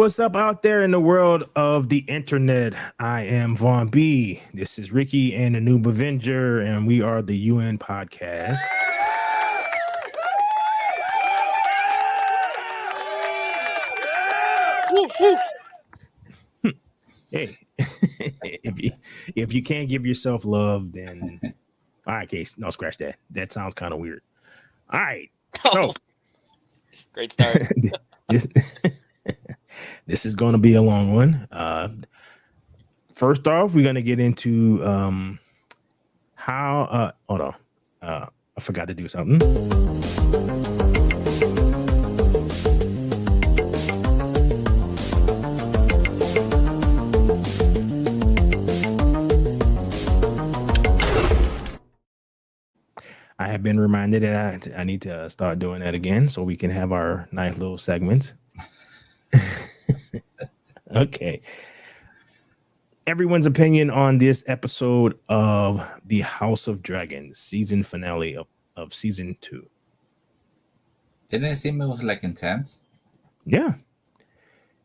what's up out there in the world of the internet? I am Vaughn B. This is Ricky and the Noob Avenger, and we are the UN podcast. Woo, woo. Hey, if you can't give yourself love, then all right, case no scratch that. That sounds kind of weird. All right, so Oh, great start. this this is going to be a long one. First off, we're going to get into how. Hold on, I forgot to do something. I have been reminded that I need to start doing that again so we can have our nice little segments. Okay. Everyone's opinion on this episode of The House of Dragons, season finale of season 2. Didn't it seem it was like intense? Yeah.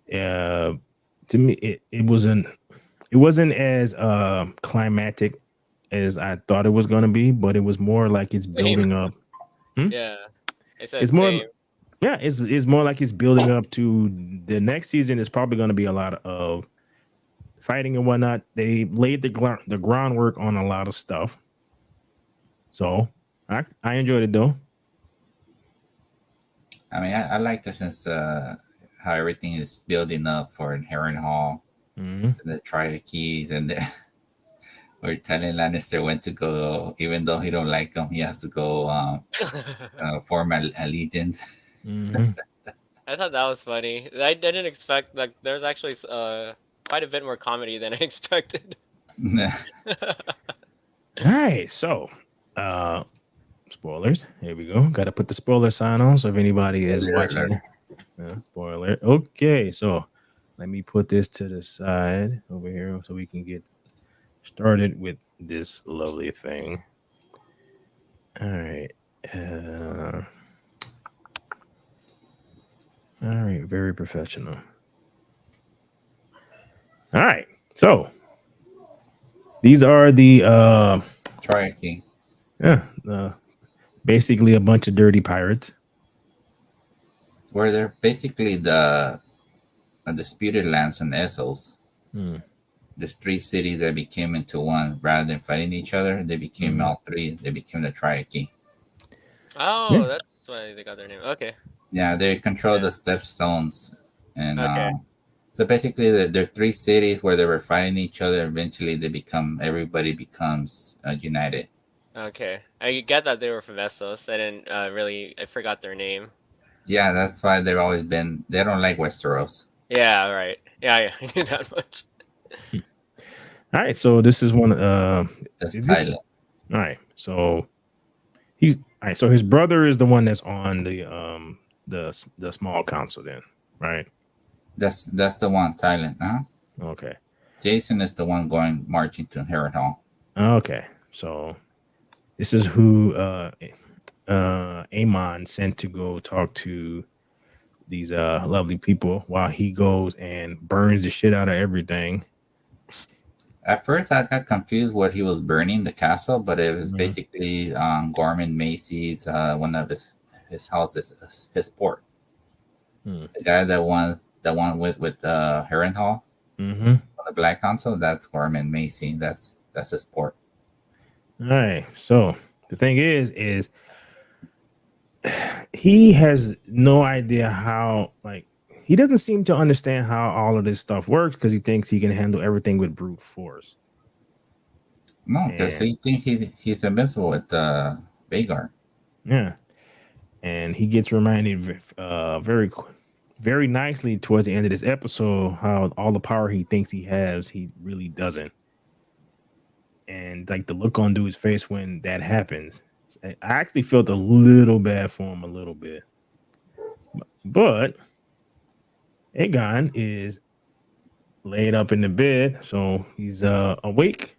To me, it wasn't as climactic as I thought it was going to be, but it was more like it's building up. Yeah, I said It's more, same. yeah, it's more like it's building up to the next season. Is probably going to be a lot of fighting and whatnot. They laid the groundwork on a lot of stuff, so I enjoyed it though. I mean, I like this since how everything is building up for Heron Hall, Mhm. the Tri-Keys, and we're telling Lannister when to go, even though he don't like him, he has to go form allegiance. Mhm. I thought that was funny. I didn't expect like there's actually quite a bit more comedy than I expected. All right, so spoilers. Here we go. Got to put the spoiler sign on, so if anybody is Spoiler watching, alert. spoiler. Okay, so let me put this to the side over here so we can get started with this lovely thing. All right. All right, very professional. All right, so these are the Tri-Key. yeah, basically a bunch of dirty pirates. Where they're basically the disputed lands and Essos. Hmm. The three cities that became into one rather than fighting each other. They became all three. They became the Tri-Key. Oh, Yeah. that's why they got their name. Okay. Yeah, they control Yeah. the stepstones, and Okay. so basically, there are three cities where they were fighting each other. Eventually, everybody becomes united. Okay. I get that they were from Essos. I didn't I forgot their name. Yeah, that's why they've always been. They don't like Westeros. Yeah, right. Yeah, I knew that much. All right, so this is one. That's This. Thailand. All right, so he's all right. So his brother is the one that's on the small council, then, right? That's the one, Thailand. Huh? Okay. Jason is the one going marching to Harrod Hall. Okay. So this is who Amon sent to go talk to these lovely people while he goes and burns the shit out of everything. At first, I got confused what he was burning the castle, but it was Mhm. basically Gorman Macy's one of his houses, his port. Hmm. The guy that one with Heron Hall Mm-hmm. on the Black Council. That's Gorman Macy. That's his port. All right. So the thing is he has no idea how he doesn't seem to understand how all of this stuff works because he thinks he can handle everything with brute force. No, because And he thinks he's invincible with Vagar. yeah, and he gets reminded very nicely towards the end of this episode how all the power he thinks he has, he really doesn't. And like the look on dude's face when that happens, I actually felt a little bad for him a little bit. But Aegon is laid up in the bed, so he's awake,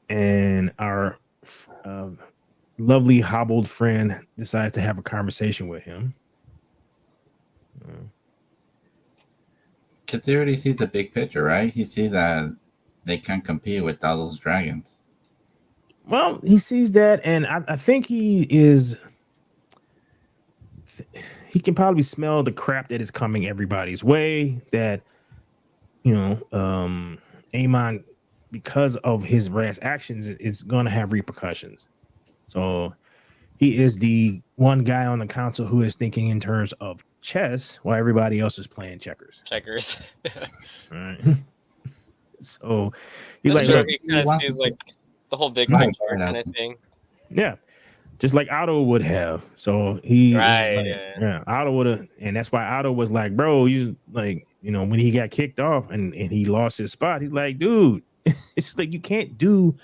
and our uh, lovely hobbled friend decides to have a conversation with him. Katsuri sees the big picture, right? He sees that they can't compete with all those dragons. Well, he sees that, and I think he can probably smell the crap that is coming everybody's way. That Amon, because of his rash actions, it's gonna have repercussions. So he is the one guy on the council who is thinking in terms of chess while everybody else is playing checkers. Checkers. Right. So he's I'm like, sure look, he He kind of wants sees to like the whole big my picture part kind out of there. thing. yeah, just like Otto would have. So he is Right. like, yeah, Otto would have, and that's why Otto was like, bro, you like, when he got kicked off and he lost his spot, he's like, dude, it's like you can't do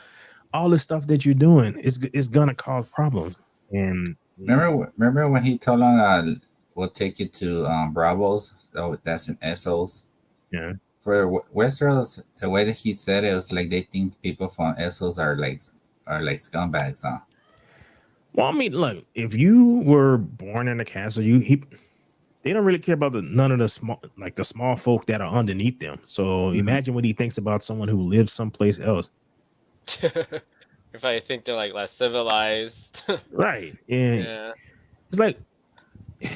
all the stuff that you're doing. It's gonna cause problems. And Remember when he told him, "We'll take you to Bravos." Oh, that's in Essos. yeah. For Westeros, the way that he said it was like they think people from Essos are like scumbags, huh? Well, I mean, look, if you were born in a castle, they don't really care about none of the small folk that are underneath them. So imagine what he thinks about someone who lives someplace else. If I think they're like less civilized. Right. And Yeah. it's like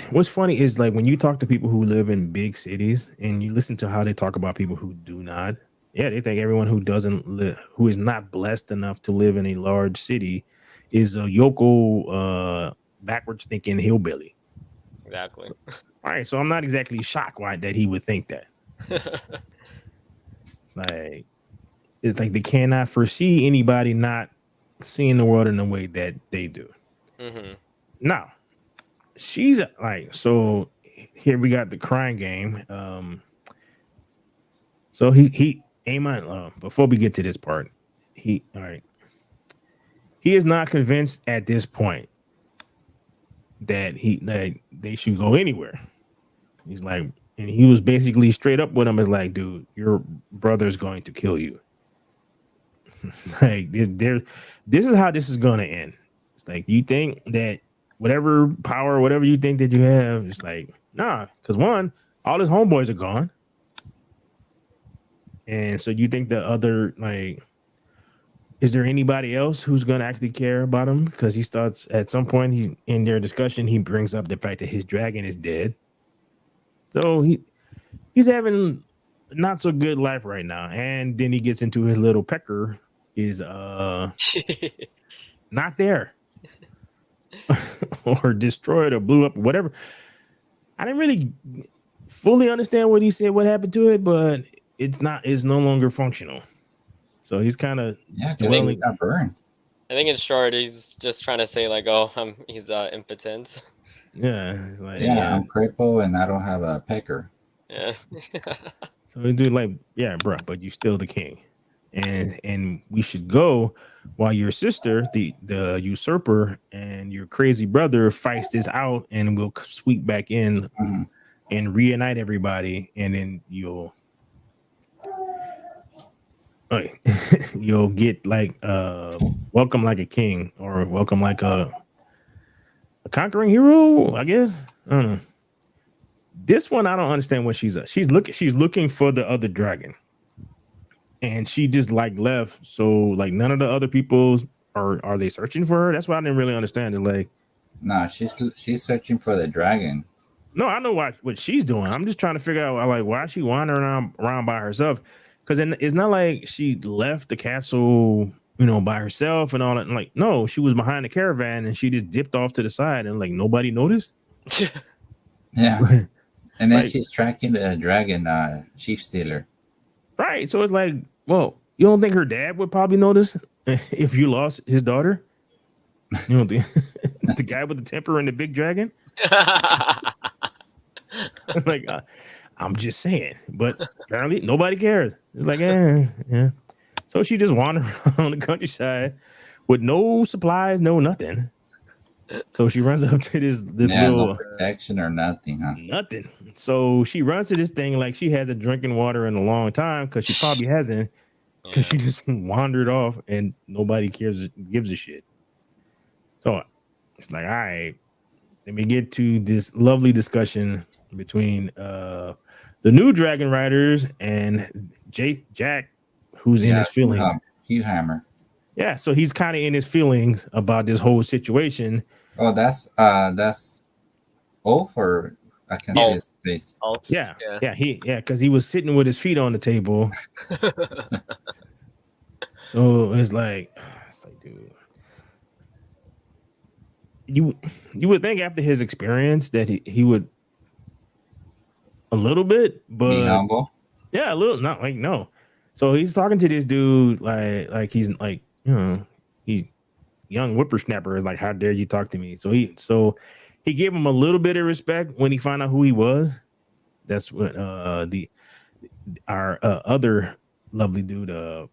what's funny is like when you talk to people who live in big cities and you listen to how they talk about people who do not. Yeah, they think everyone who doesn't live, who is not blessed enough to live in a large city, is a yokel, backwards thinking hillbilly. Exactly. All right, so I'm not exactly shocked why that he would think that. Like it's like they cannot foresee anybody not seeing the world in the way that they do. hmm Now, she's like, so here we got the crying game. So he Amon, before we get to this part, all right. He is not convinced at this point that they should go anywhere. He's like, and he was basically straight up with him, is like, dude, your brother's going to kill you. Like this is how this is gonna end. It's like you think that whatever power, whatever you think that you have, it's like, nah, because one, all his homeboys are gone. And so you think the other, like, is there anybody else who's gonna actually care about him? Because he starts at some point, he in their discussion, he brings up the fact that his dragon is dead. So he's having not so good life right now. And then he gets into his little pecker is not there. Or destroyed or blew up, whatever. I didn't really fully understand what he said, what happened to it, but it's no longer functional. So he's kind of Yeah, because he got burned. I think in short, he's just trying to say like, oh, he's impotent. I'm crippled and I don't have a pecker. Yeah. So we do like, yeah, bro, but you still the king, and we should go while your sister, the usurper, and your crazy brother fights this out, and we'll sweep back in and reunite everybody, and then you'll get like welcome like a king or welcome like a conquering hero, I guess. I don't know. This one I don't understand what she's looking for the other dragon. And she just like left. So like none of the other people are they searching for her? That's what I didn't really understand. It's like, no, she's searching for the dragon. No, I know what she's doing. I'm just trying to figure out like why she wandering around by herself. Because it's not like she left the castle, by herself and all that. And like, no, she was behind the caravan and she just dipped off to the side and like nobody noticed. Yeah. And then she's tracking the dragon, sheep stealer. Right. So it's like, well, you don't think her dad would probably notice if you lost his daughter? You know, the guy with the temper and the big dragon? Like, I'm just saying. But apparently nobody cares. It's like, yeah. So she just wandered around the countryside with no supplies, no nothing. So she runs up to this little no protection or nothing, huh? Nothing. So she runs to this thing like she hasn't drinking water in a long time because she probably hasn't, because she just wandered off and nobody gives a shit. So it's like, all right, let me get to this lovely discussion between the the new Dragon Riders and Jack, who's in his feelings. Hugh Hammer. Yeah, so he's kind of in his feelings about this whole situation. Oh, that's Ulf, or I can see his face. Yeah, because he was sitting with his feet on the table. So it's like, dude, you would think after his experience that he would a little bit, but be humble. Yeah, a little, not like no. So he's talking to this dude like he's like, he young whippersnapper is like, how dare you talk to me? So he gave him a little bit of respect when he found out who he was. That's what our other lovely dude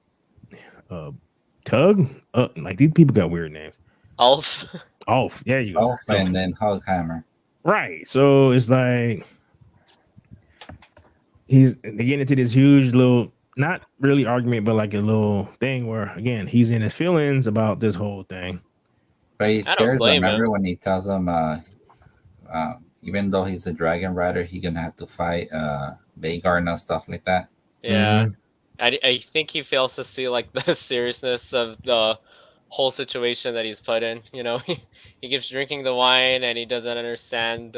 Tug, like these people got weird names. Ulf. There you go. Ulf, and then Hugh Hammer. Right. So it's like they get into this huge little, not really argument, but like a little thing where again he's in his feelings about this whole thing. But he scares him. Remember when he tells him, even though he's a dragon rider, he's gonna have to fight Vhagar and stuff like that. Yeah, I think he fails to see like the seriousness of the whole situation that he's put in. He keeps drinking the wine and he doesn't understand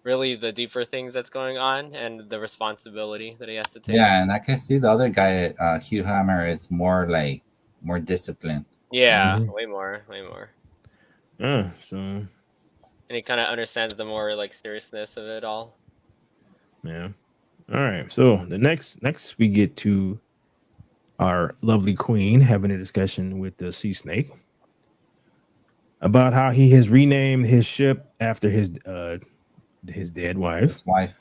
really the deeper things that's going on and the responsibility that he has to take. Yeah, and I can see the other guy, Hugh Hammer, is more disciplined. Yeah, way more. So. And he kind of understands the more like seriousness of it all. Yeah. All right. So the next we get to our lovely queen having a discussion with the sea snake about how he has renamed his ship after his dead wife. His wife.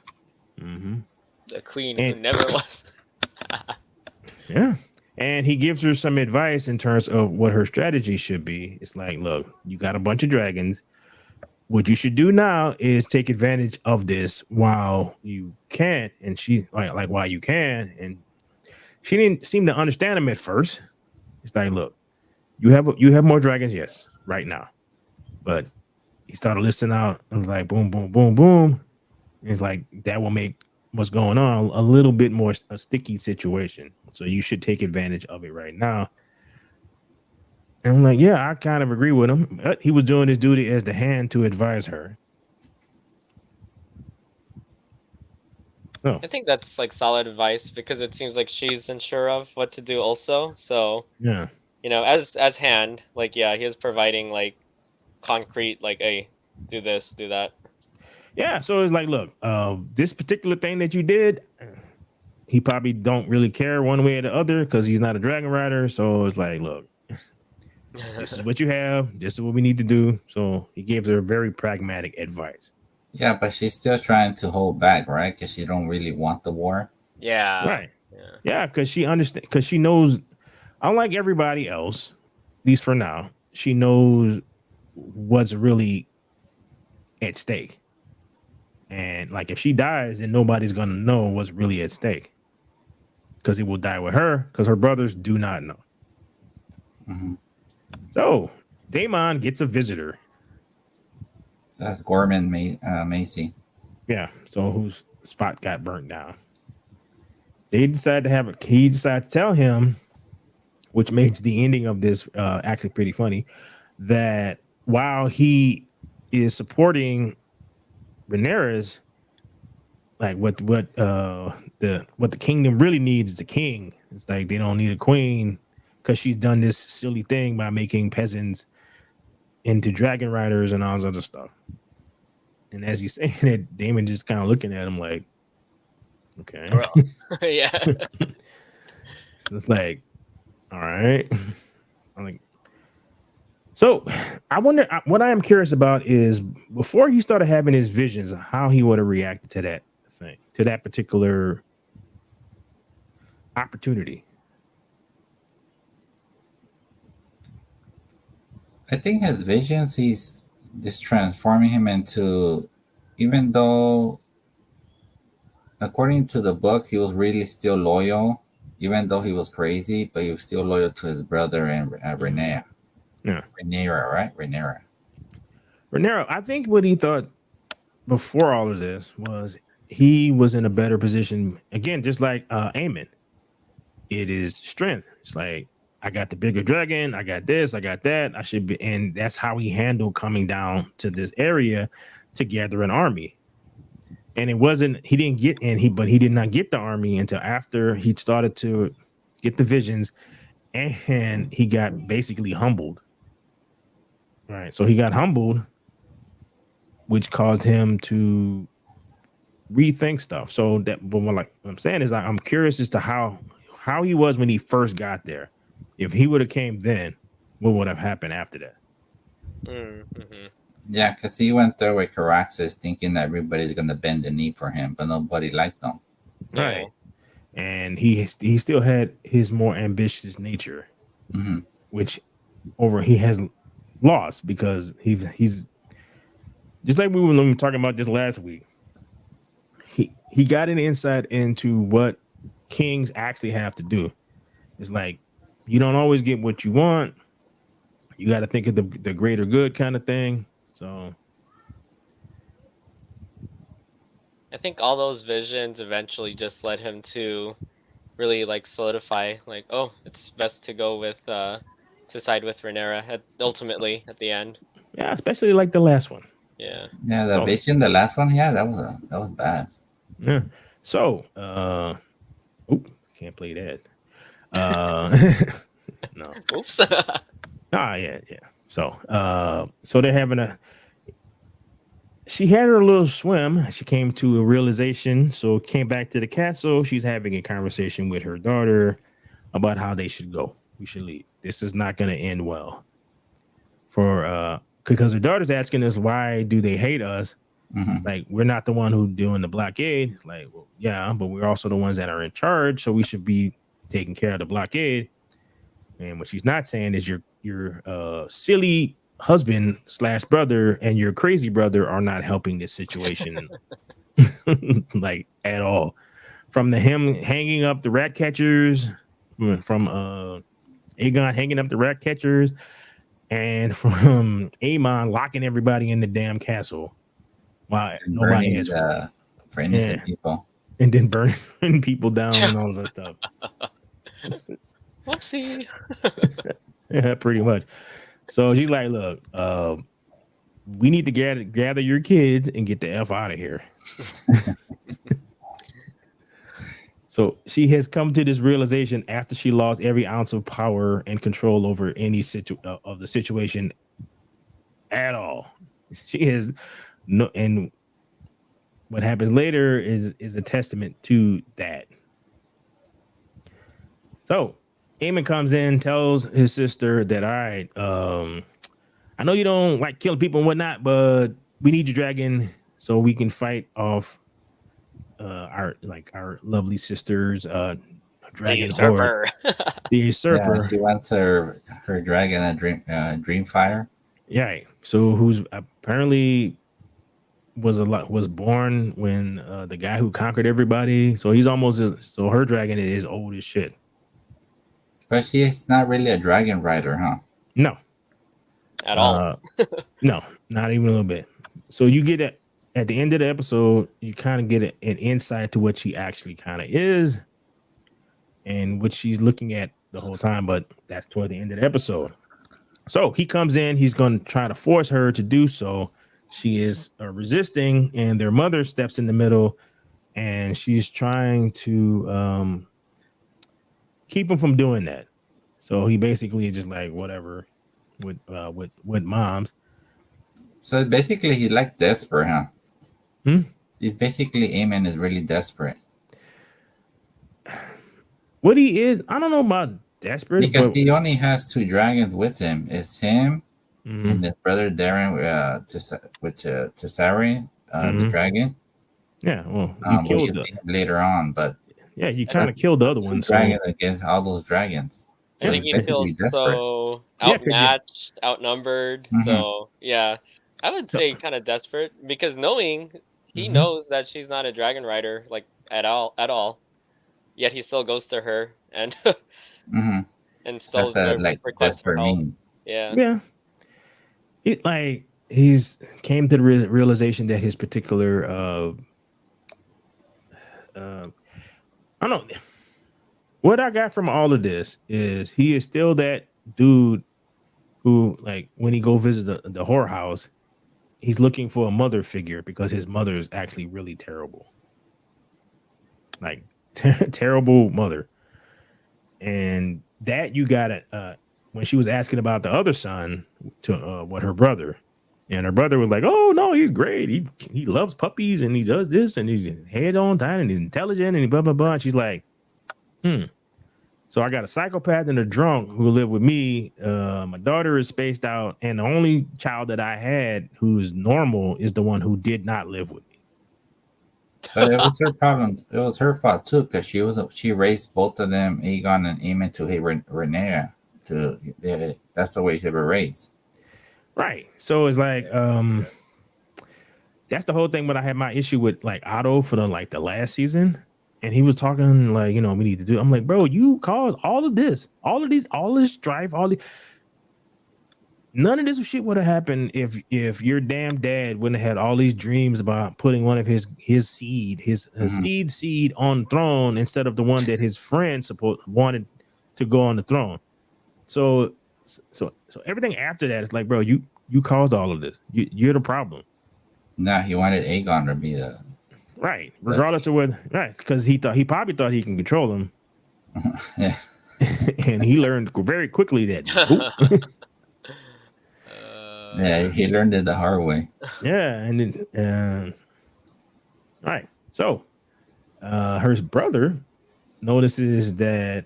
The queen who never was. Yeah. And he gives her some advice in terms of what her strategy should be. It's like, look, you got a bunch of dragons. What you should do now is take advantage of this while you can. And she like while you can. And she didn't seem to understand him at first. It's like, look, you have more dragons, yes, right now. But he started listening out and was like, boom, boom, boom, boom. And it's like that will make what's going on a little bit more a sticky situation. So you should take advantage of it right now. And I'm like, yeah, I kind of agree with him. But he was doing his duty as the hand to advise her. I think that's like solid advice because it seems like she's unsure of what to do also. So yeah, as hand, like he is providing like concrete, like, hey, do this, do that. Yeah, so it's like, look, this particular thing that you did, he probably don't really care one way or the other because he's not a dragon rider. So it's like, look, this is what you have. This is what we need to do. So he gives her very pragmatic advice. Yeah, but she's still trying to hold back, right? Because she don't really want the war. Yeah. Right. Yeah, because she understands, because she knows, unlike everybody else, at least for now, she knows what's really at stake. And like if she dies, then nobody's gonna know what's really at stake. Because it will die with her, because her brothers do not know. So Daemon gets a visitor. That's Gorman Macy. Yeah, so whose spot got burnt down. He decided to tell him, which makes the ending of this actually pretty funny, that while he is supporting Rhaenyra, like what the kingdom really needs is a king. It's like they don't need a queen because she's done this silly thing by making peasants into dragon riders and all this other stuff. And as you saying it, Daemon just kind of looking at him like, okay. Yeah. It's like, all right. I'm like, so I wonder, what I am curious about is before he started having his visions, how he would have reacted to that thing, to that particular opportunity. I think his visions, he's just transforming him into, even though according to the books, he was really still loyal, even though he was crazy, but he was still loyal to his brother and Rhaenyra. Yeah. Rhaenyra, right? Rhaenyra. I think what he thought before all of this was he was in a better position again, just like Aemon. It is strength. It's like I got the bigger dragon, I got this, I got that. I should be, and that's how he handled coming down to this area to gather an army. And it wasn't he didn't get and he did not get the army until after he started to get the visions, and he got basically humbled. Right. So he got humbled, which caused him to rethink stuff. So that, but what I'm saying is, I'm curious as to how he was when he first got there. If he would have came then, what would have happened after that? Mm-hmm. Yeah, because he went there with Caraxes thinking that everybody's going to bend the knee for him, but nobody liked him. Yeah. Right. And he still had his more ambitious nature, Mm-hmm. which he has lost because he's just like we were talking about this last week. He got an insight into what kings actually have to do. It's like you don't always get what you want. You got to think of the greater good kind of thing. So I think all those visions eventually just led him to really like solidify, like, oh, it's best to go with to side with Rhaenyra ultimately at the end. yeah, especially like the last one. Yeah. Yeah, the vision, the last one, yeah, that was bad. Yeah. So, can't play that. No. Oops. Yeah. So they're having she had her little swim. She came to a realization. So came back to the castle. She's having a conversation with her daughter about how they should go. We should leave. This is not going to end well. Because her daughter's asking us, why do they hate us? Mm-hmm. Like, we're not the one who's doing the blockade. It's like, well, yeah, but we're also the ones that are in charge, so we should be taking care of the blockade. And what she's not saying is your silly husband / brother and your crazy brother are not helping this situation like at all. From him hanging up the rat catchers, from Aegon hanging up the rat catchers, and from Aemon locking everybody in the damn castle. Why nobody has for innocent people, and then burning people down and all that stuff. Whoopsie. Yeah, pretty much. So she's like, look, we need to gather your kids and get the F out of here. So she has come to this realization after she lost every ounce of power and control over any of the situation at all. She has no, and what happens later is a testament to that. So Aemon comes in, tells his sister that, all right, I know you don't like killing people and whatnot, but we need your dragon so we can fight off our lovely sister's dragon horde. The usurper. Yeah, she wants her dragon a Dreamfire. Yeah. So who's apparently was born when the guy who conquered everybody. So he's so her dragon is old as shit. But she is not really a dragon rider, huh? No. At all. No, not even a little bit. So you get it at the end of the episode, you kind of get an insight to what she actually kind of is and what she's looking at the whole time, but that's toward the end of the episode. So he comes in, he's going to try to force her to do so. She is resisting, and their mother steps in the middle, and she's trying to keep him from doing that. So he basically just like whatever with moms. So basically, he's like desperate, huh? He's basically Aemon is really desperate. What he is, I don't know about desperate because he only has 2 dragons with him. It's him and his brother Darren with Tessari, the dragon. Yeah, well, you killed him later on, but yeah, you kind of killed the other one. Dragons against all those dragons. So he feels so outmatched, outnumbered. So yeah, I would say kind of desperate because knowing he knows that she's not a dragon rider like at all. Yet he still goes to her and and still like desperate means. Yeah. He's came to the realization that his particular I don't know. What I got from all of this is he is still that dude who, like, when he go visit the whorehouse, he's looking for a mother figure because his mother is actually really terrible, like terrible mother. And that you got it when she was asking about the other son to what her brother, and her brother was like, "Oh no, he's great. He loves puppies and he does this and he's head on time and he's intelligent and he blah blah blah." And she's like, "Hmm." So I got a psychopath and a drunk who live with me. My daughter is spaced out, and the only child that I had who's normal is the one who did not live with me. But it was her problem. It was her fault too, because she raised both of them, Aegon and Aemon, to hate Rhaenyra. That's the way they were raised. Right. So it's like that's the whole thing. But I had my issue with like Otto for the last season, and he was talking like, we need to do. I'm like, bro, you caused all of this, all this strife, none of this shit would have happened if your damn dad wouldn't have had all these dreams about putting one of his seed on the throne instead of the one that his friend wanted to go on the throne. So everything after that is like, bro, you caused all of this. You're the problem. Nah, he wanted Aegon to be the right, regardless of what. Right, because he probably thought he can control him. yeah, and he learned very quickly that. Yeah, he learned it the hard way. Yeah, and then all right. So her brother notices that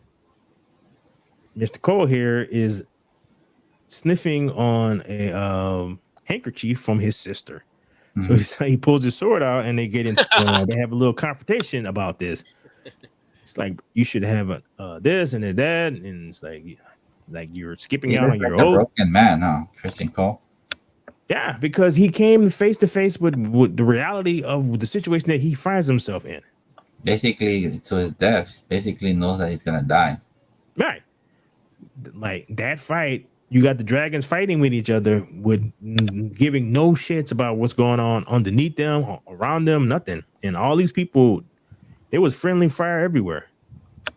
Mr. Cole here is sniffing on a handkerchief from his sister. Mm-hmm. So he pulls his sword out, and they get into they have a little confrontation about this. It's like, you should have this and that, and it's like you're skipping out on your oath. Broken man, huh, Christian Cole? Yeah, because he came face to face with the reality of the situation that he finds himself in. Basically, to his death, basically knows that he's gonna die. Right. Like that fight, you got the dragons fighting with each other, with giving no shits about what's going on underneath them, around them, nothing. And all these people, there was friendly fire everywhere.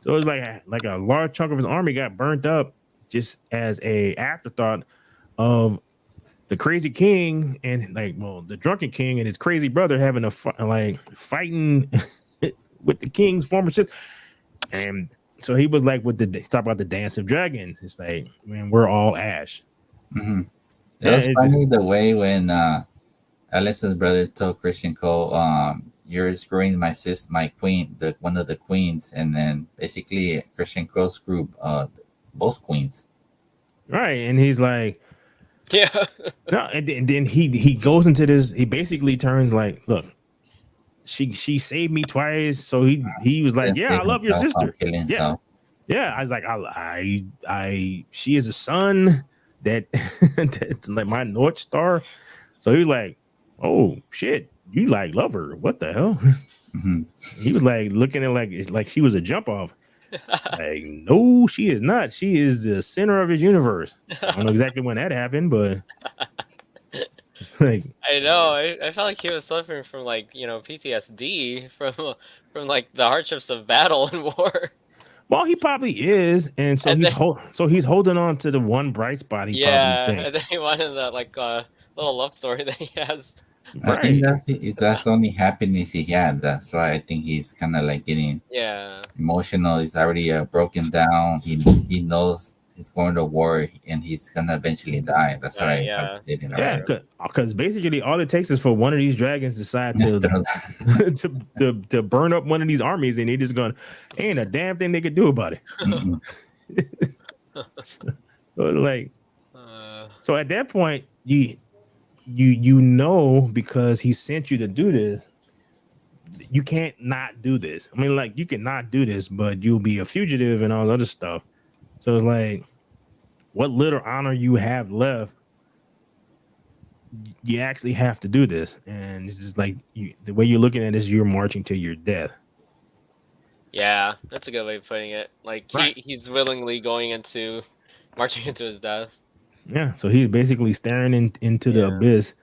So it was like a large chunk of his army got burnt up just as a afterthought of the crazy king and the drunken king and his crazy brother having fighting with the king's former sister. And so he was like, talk about the dance of dragons. It's like, man, we're all ash. Mm-hmm. It was funny the way when Alicent's brother told Christian Cole, "You're screwing my queen, one of the queens," and then basically Christian Cole screwed both queens. Right, and he's like, yeah. No, and then he goes into this. He basically turns like, look, she saved me twice. So he was like, yeah, I love your sister. Yeah. I was like, she is a son that's like my North Star. So he was like, oh shit, you love her? What the hell? Mm-hmm. He was like looking at like she was a jump off. Like, no, she is not. She is the center of his universe. I don't know exactly when that happened, but like, I know. I felt like he was suffering from PTSD from like the hardships of battle and war. Well, he probably is, and so he's holding on to the one bright spot. And then he wanted that little love story that he has. I think that's the only happiness he had. That's why I think he's kind of like getting emotional. He's already broken down. He knows he's going to war and he's gonna eventually die. That's right. Because basically all it takes is for one of these dragons decide to burn up one of these armies, and they just gonna ain't a damn thing they could do about it. So at that point, you know, because he sent you to do this, you can't not do this. I mean, like, you can not do this, but you'll be a fugitive and all other stuff. So it's like, what little honor you have left, you actually have to do this. And it's just like, the way you're looking at it is you're marching to your death. Yeah, that's a good way of putting it. Like, he's willingly marching into his death. Yeah, so he's basically staring into the abyss,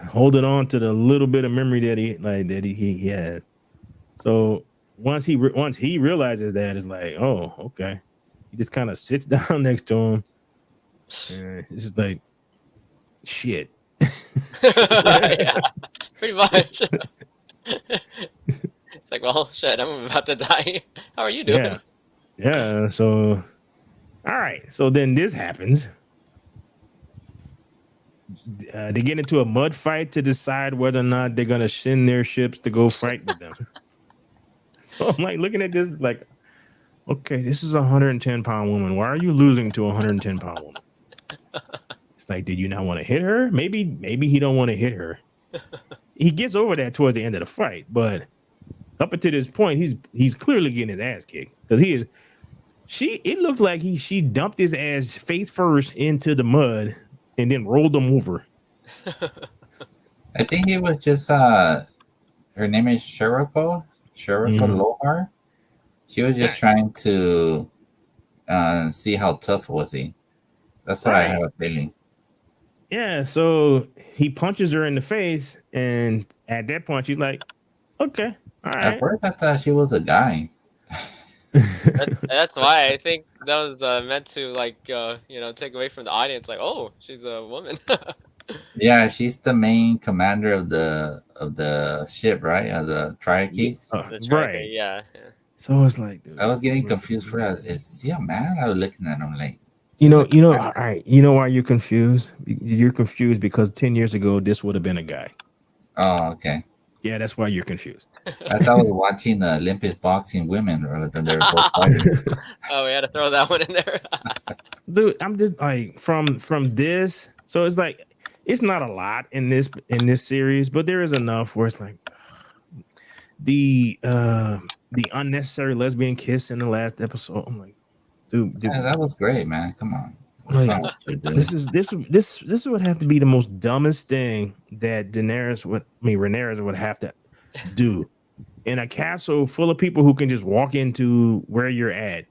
holding on to the little bit of memory that he had. So once he realizes that, it's like, oh, okay. He just kind of sits down next to him, and it's just like, shit. Yeah, pretty much. It's like, well, shit, I'm about to die. How are you doing? Yeah, yeah. So, all right. So then this happens. They get into a mud fight to decide whether or not they're gonna send their ships to go fight with them. So I'm like looking at this, like, okay, this is a 110-pound woman. Why are you losing to a 110-pound woman? It's like, did you not want to hit her? Maybe he don't want to hit her. He gets over that towards the end of the fight, but up until this point, he's clearly getting his ass kicked because he is. It looked like she dumped his ass face first into the mud and then rolled him over. I think he was just her name is Shiroko Lohar. She was just trying to see how tough was he. That's what I have a feeling. Yeah, so he punches her in the face, and at that point, she's like, "Okay, all right." At first, I thought she was a guy. That's why I think that was meant to like take away from the audience. Like, oh, she's a woman. Yeah, she's the main commander of the ship, right? Of the Triarchies. The tracker, right. yeah. So it's like, dude, I was getting confused for that. Is he a man? I was looking at him like, all right. You know why you're confused? You're confused because 10 years ago, this would have been a guy. oh, okay. Yeah, that's why you're confused. I thought I was watching the Olympic boxing women rather than they were both fighting. Oh, we had to throw that one in there. Dude, I'm just like from this. So it's like it's not a lot in this series, but there is enough where it's like the unnecessary lesbian kiss in the last episode. I'm like, dude, Yeah, that was great, man. Come on. like, this would have to be the most dumbest thing that Rhaenyra would have to do in a castle full of people who can just walk into where you're at.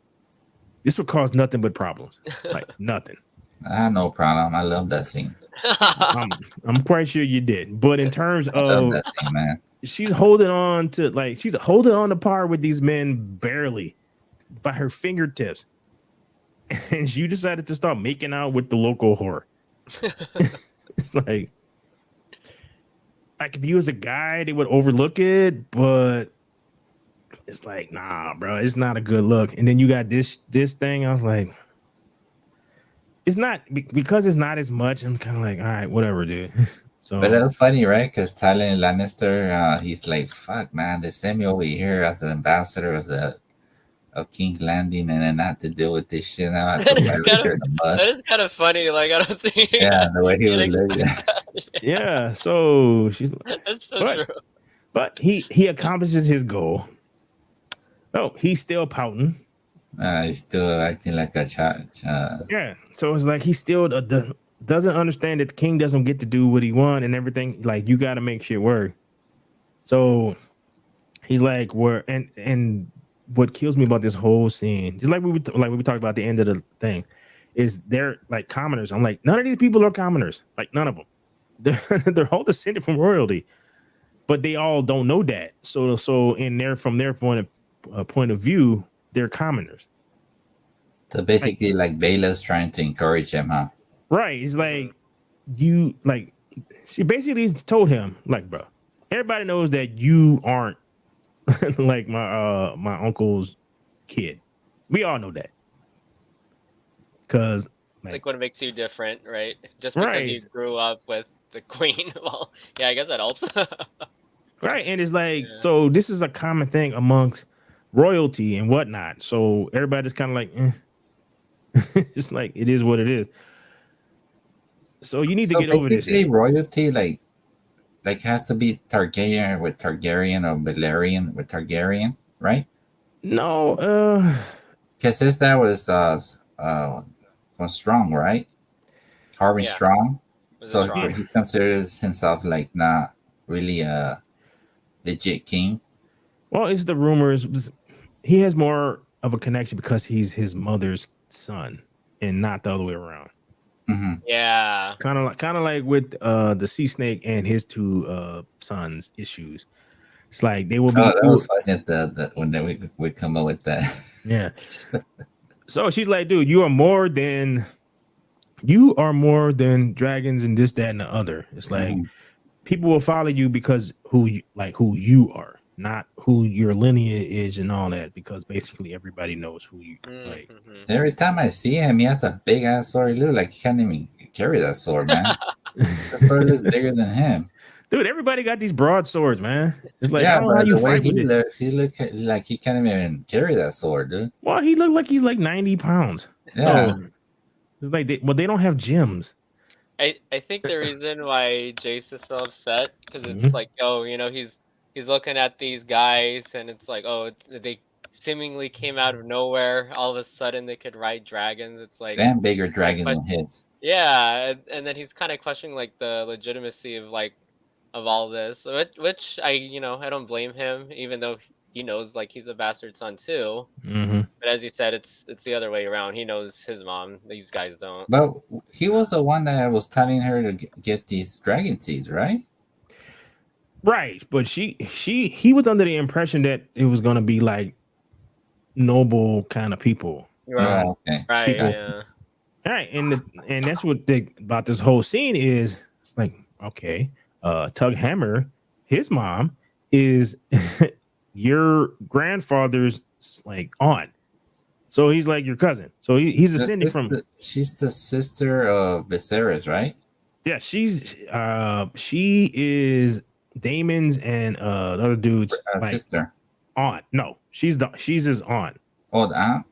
This would cause nothing but problems. Like nothing. I had no problem. I love that scene. I'm quite sure you did. But in terms I love of that scene, man. she's holding on to par with these men barely by her fingertips. And you decided to start making out with the local whore. It's like if you was a guy, they would overlook it, but it's like, nah, bro, it's not a good look. And then you got this thing. I was like, it's not because it's not as much. I'm kind of like, all right, whatever, dude. So, But it was funny, right? Because Tyrion Lannister, he's like, "Fuck, man, they sent me over here as an ambassador of King's Landing, and then I have to deal with this shit. Now I have to fight in the mud." That is kind of funny. Like, I don't think. Yeah, the way he you'd was expect looking. that. yeah. So she's That's so true. but he accomplishes his goal. Oh, he's still pouting. He's still acting like a child. Yeah. So it's like he still doesn't understand that the king doesn't get to do what he wants and everything. Like, you got to make shit work. So he's like, and what kills me about this whole scene, just like we talked about at the end of the thing, is they're like commoners. I'm like, none of these people are commoners. Like, none of them. They're all descended from royalty, but they all don't know that. So from their point of view, they're commoners. So basically, like Bela's trying to encourage him, huh? Right. It's like she basically told him, like, bro, everybody knows that you aren't like my uncle's kid. We all know that. Because like what makes you different, right? Just because you grew up with the queen. Well, yeah, I guess that helps. Right. And it's like, so this is a common thing amongst royalty and whatnot. So everybody's kind of like, it's like, it is what it is. So you need to get over this. Royalty, like has to be Targaryen with Targaryen or Valerian with Targaryen, right? No, because his dad was from Strong, right? Harvey Strong. So he considers himself like not really a legit king. Well, it's the rumors. He has more of a connection because he's his mother's son and not the other way around. Mm-hmm. Yeah, kind of like with the sea snake and his two sons issues. It's like they will Oh, be that was funny at when we come up with that. yeah. So she's like, dude, you are more than dragons and this, that, and the other. It's like Mhm. people will follow you because who you are, not who your lineage is and all that. Because basically everybody knows who you are. Like, Mhm. Every time I see him, he has a big ass sword. He looks like he can't even carry that sword, man. The sword looks bigger than him. dude, everybody got these broadswords, man. It's like I Yeah, don't know how but you the way fight he with it. looks, he look like he can't even carry that sword, dude. Well, he looked like he's like 90 pounds. Yeah. So it's like they don't have gems. I think the reason why Jace is so upset because it's Mhm. like, oh, he's looking at these guys and it's like, oh, they seemingly came out of nowhere. All of a sudden, they could ride dragons. It's like And bigger he's kind of dragons than his. yeah, and then he's kind of questioning like the legitimacy of of all this, which I don't blame him, even though he knows like he's a bastard son too. Mhm. But as you said, it's the other way around. He knows his mom. These guys don't. But he was the one that was telling her to get these dragon seeds, right? Right, but he was under the impression that it was gonna be like noble kind of people. Right, Oh, okay. right, People, yeah. all right, and that's what about this whole scene is. It's like, okay, Tug Hammer, his mom is your grandfather's like aunt, so he's like your cousin. So he's The ascending from sister, she's the sister of Viserys, right? yeah. She is Damon's and the other dude's like Sister. aunt. No, she's his aunt. Oh, the aunt?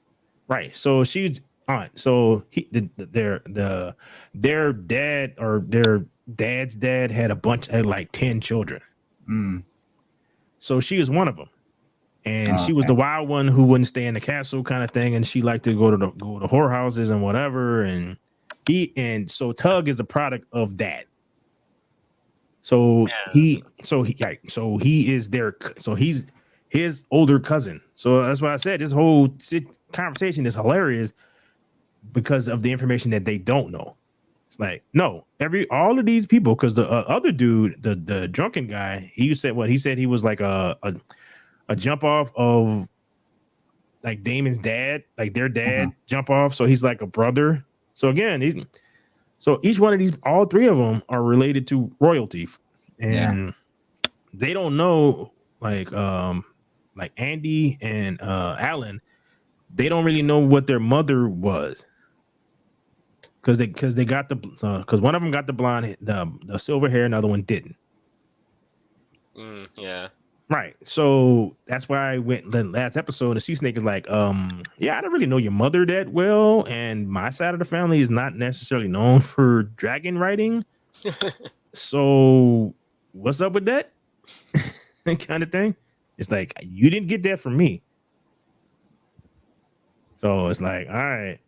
Right. So she's aunt. So their dad or their dad's dad had like 10 children. Mm. So she is one of them. And Oh, she was okay. the wild one who wouldn't stay in the castle kind of thing. And she liked to go to whorehouses and whatever. And so Tug is a product of that. So Yeah. he is he's his older cousin. So that's why I said this whole conversation is hilarious because of the information that they don't know. It's like, no, all of these people, because the other dude, the drunken guy, he said he was like a jump off of like Damon's dad, like their dad jump off. So he's like a brother. So again, so each one of these, all three of them are related to royalty, and they don't know like Andy and Alan, they don't really know what their mother was because they got because one of them got the blonde, the silver hair, another one didn't. Yeah. Right. So that's why I went the last episode. The Sea Snake is like, yeah, I don't really know your mother that well, and my side of the family is not necessarily known for dragon riding. So what's up with that? kind of thing. It's like you didn't get that from me. So it's like, all right.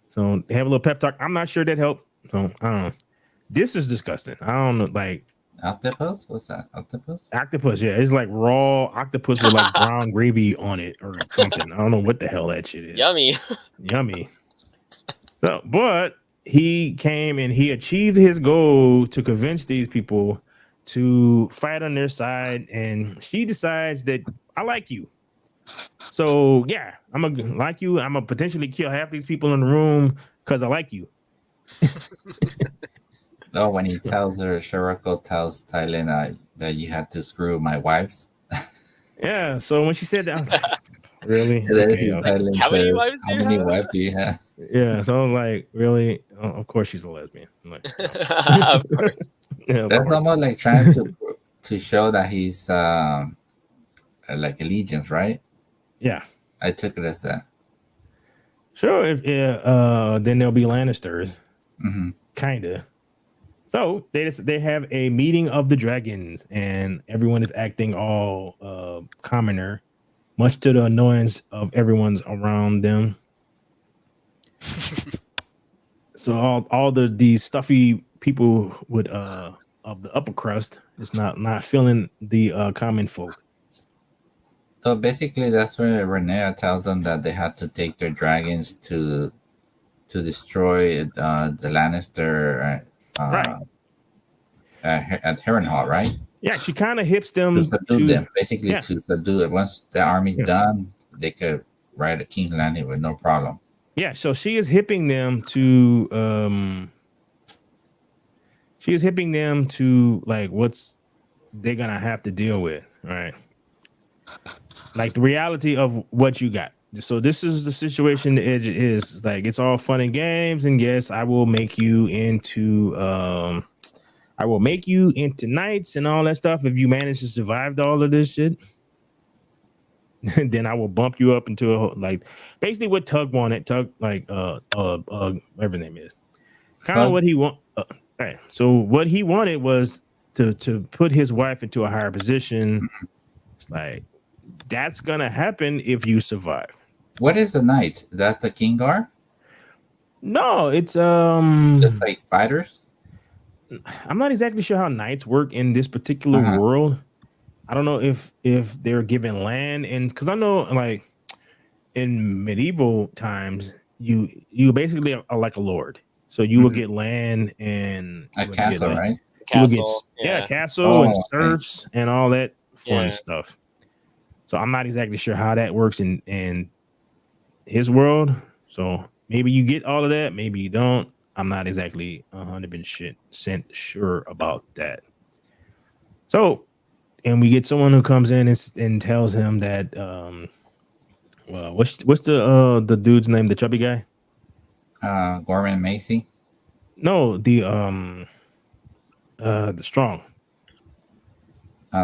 So have a little pep talk. I'm not sure that helped. So I don't know. This is disgusting. I don't know, like Octopus? What's that? Octopus? octopus. Yeah, it's like raw octopus with like brown gravy on it or something. I don't know what the hell that shit is. Yummy. Yummy. So, but he came and he achieved his goal to convince these people to fight on their side, and she decides that I like you. So yeah, I'm gonna like you. I'm gonna potentially kill half these people in the room because I like you. Oh, when he tells her, Shirako tells Thailand that you had to screw my wives. Yeah. So when she said that, I was like, really? And then Okay, Thailand how many says, wives do how you many have? wives do you have? Yeah. So I was like, really? Oh, of course she's a lesbian. I'm like, Of course. yeah, of That's course. almost like trying to show that he's like allegiance, right? Yeah. I took it as that. Sure. If then there'll be Lannisters. Mm-hmm. Kinda. So they have a meeting of the dragons, and everyone is acting all commoner, much to the annoyance of everyone's around them. So all these stuffy people with of the upper crust is not feeling the common folk. So basically, that's where Rhaenyra tells them that they had to take their dragons to destroy the Lannister Right. at Harrenhal, right? Yeah, she kind of hips them to subdue them, basically yeah. to subdue it. Once the army's Yeah. done, they could ride a King's Landing with no problem. Yeah, so she is hipping them to like what's they're gonna have to deal with, right? Like the reality of what you got. So this is the situation the edge is like it's all fun and games, and yes, I will make you into knights and all that stuff if you manage to survive all of this shit. Then I will bump you up into like basically what Tug wanted. Tug whatever his name is. Kind of what he want. Right. So what he wanted was to put his wife into a higher position. It's like that's gonna happen if you survive. What is a knight? Is that the King Guard? No, it's Just like fighters? I'm not exactly sure how knights work in this particular world. I don't know if they're given land, and because I know like in medieval times you basically are like a lord, so you will get land and a castle, right? You will get Castle, castle and okay. serfs and all that fun Yeah. stuff. So I'm not exactly sure how that works in his world. So maybe you get all of that, maybe you don't. I'm not exactly 100% sure about that. So, and we get someone who comes in and tells him that well, what's the dude's name, the chubby guy? Gorman Macy. No, the strong.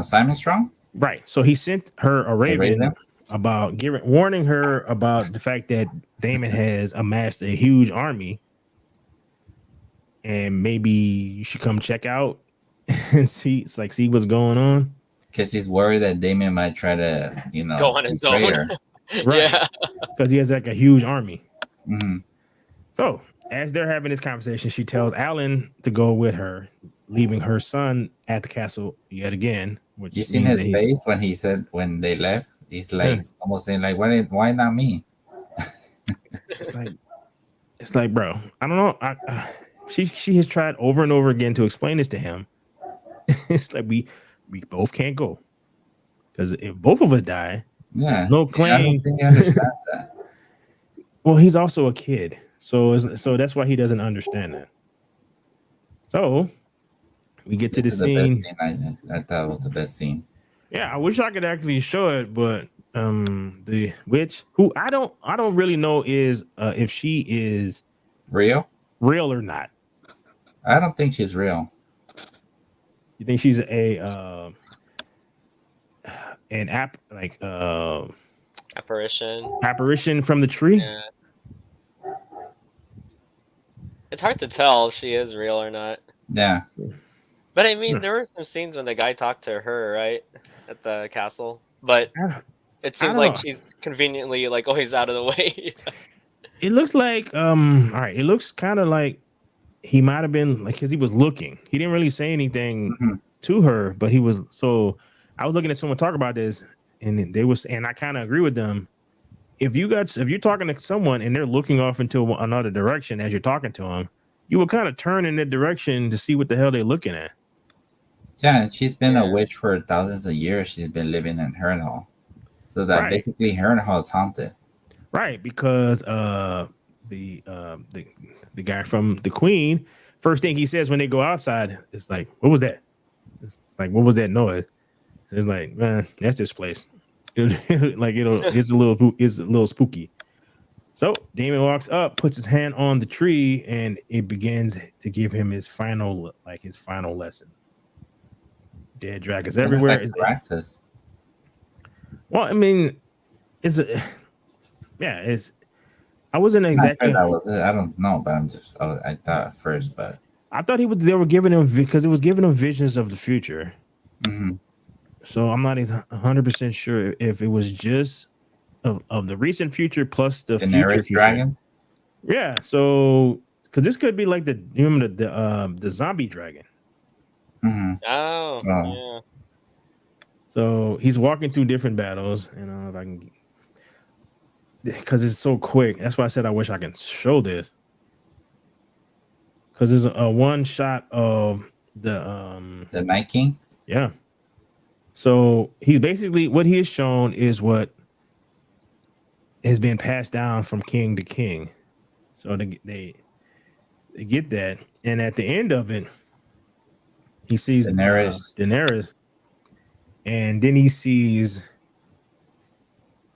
Simon Strong. Right. So he sent her a raven Raven? about warning her about the fact that Damon has amassed a huge army, and maybe you should come check out and see what's going on. Because he's worried that Damon might try to, Go on his betray own. her. Right. Yeah. Because he has like a huge army. Mhm. So as they're having this conversation, she tells Alan to go with her, leaving her son at the castle yet again. Which You seen means his that face when he said when they left? He's like almost saying like, why not me? It's like, bro, I don't know. She has tried over and over again to explain this to him. It's like we both can't go because if both of us die, Yeah, no I claim. don't think he understands that. Well, he's also a kid, so that's why he doesn't understand that. So we get to the This is the scene. best scene. I thought was the best scene. Yeah, I wish I could actually show it, but the witch, who I don't really know is if she is Real? real or not. I don't think she's real. You think she's an apparition from the tree? Yeah. It's hard to tell if she is real or not. Yeah. But I mean, there were some scenes when the guy talked to her, right, at the castle. But it seemed don't like know. she's conveniently like always out of the way. It looks like all right. It looks kind of like he might have been like because he was looking. He didn't really say anything to her, but he was. So I was looking at someone talk about this, and they was, and I kind of agree with them. If you're talking to someone and they're looking off into another direction as you're talking to them, you will kind of turn in that direction to see what the hell they're looking at. Yeah, and she's been a witch for thousands of years. She's been living in Harrenhal. So that basically Harrenhal is haunted. Right, because the guy from the Queen, first thing he says when they go outside is like, "What was that? Like, what was that noise?" It's like, man, that's this place. It's a little spooky. So Damon walks up, puts his hand on the tree, and it begins to give him his final lesson. Dead dragons everywhere. Praxis. Well, I mean, it's I wasn't exactly. That was it. I don't know, but I thought at first, but I thought they were giving him because it was giving him visions of the future. So I'm not 100% sure if it was just of the recent future plus the future dragons. Yeah, so because this could be like the zombie dragon. Oh, yeah. So he's walking through different battles, and if I can, because it's so quick. That's why I said I wish I can show this. Because there's a one shot of the Night King. Yeah, So he basically what he has shown is what has been passed down from king to king. So they get that, and at the end of it, he sees Daenerys. Daenerys, and then he sees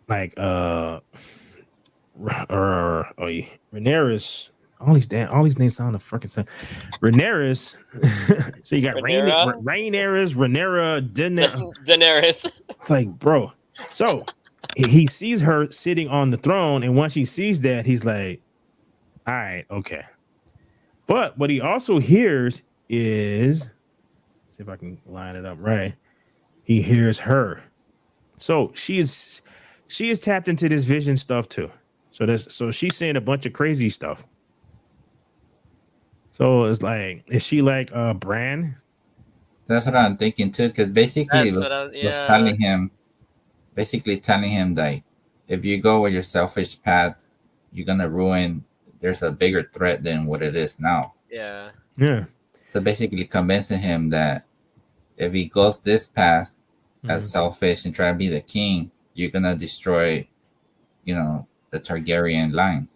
like Rhaenyra. All these names sound the fucking same. Rhaenyra. So you got Rhaenyra? Rhaenyra, Daenerys. It's like, bro. So he sees her sitting on the throne, and once he sees that, he's like, all right, okay. But what he also hears is, see if I can line it up right. He hears her. So she is tapped into this vision stuff too. So she's saying a bunch of crazy stuff. So it's like, is she like Bran? That's what I'm thinking too, because basically it That's what I was. was Yeah. telling him like, if you go with your selfish path, you're gonna ruin. There's a bigger threat than what it is now. Yeah. Yeah. So basically convincing him that if he goes this path as selfish and try to be the king, you're gonna destroy, the Targaryen line.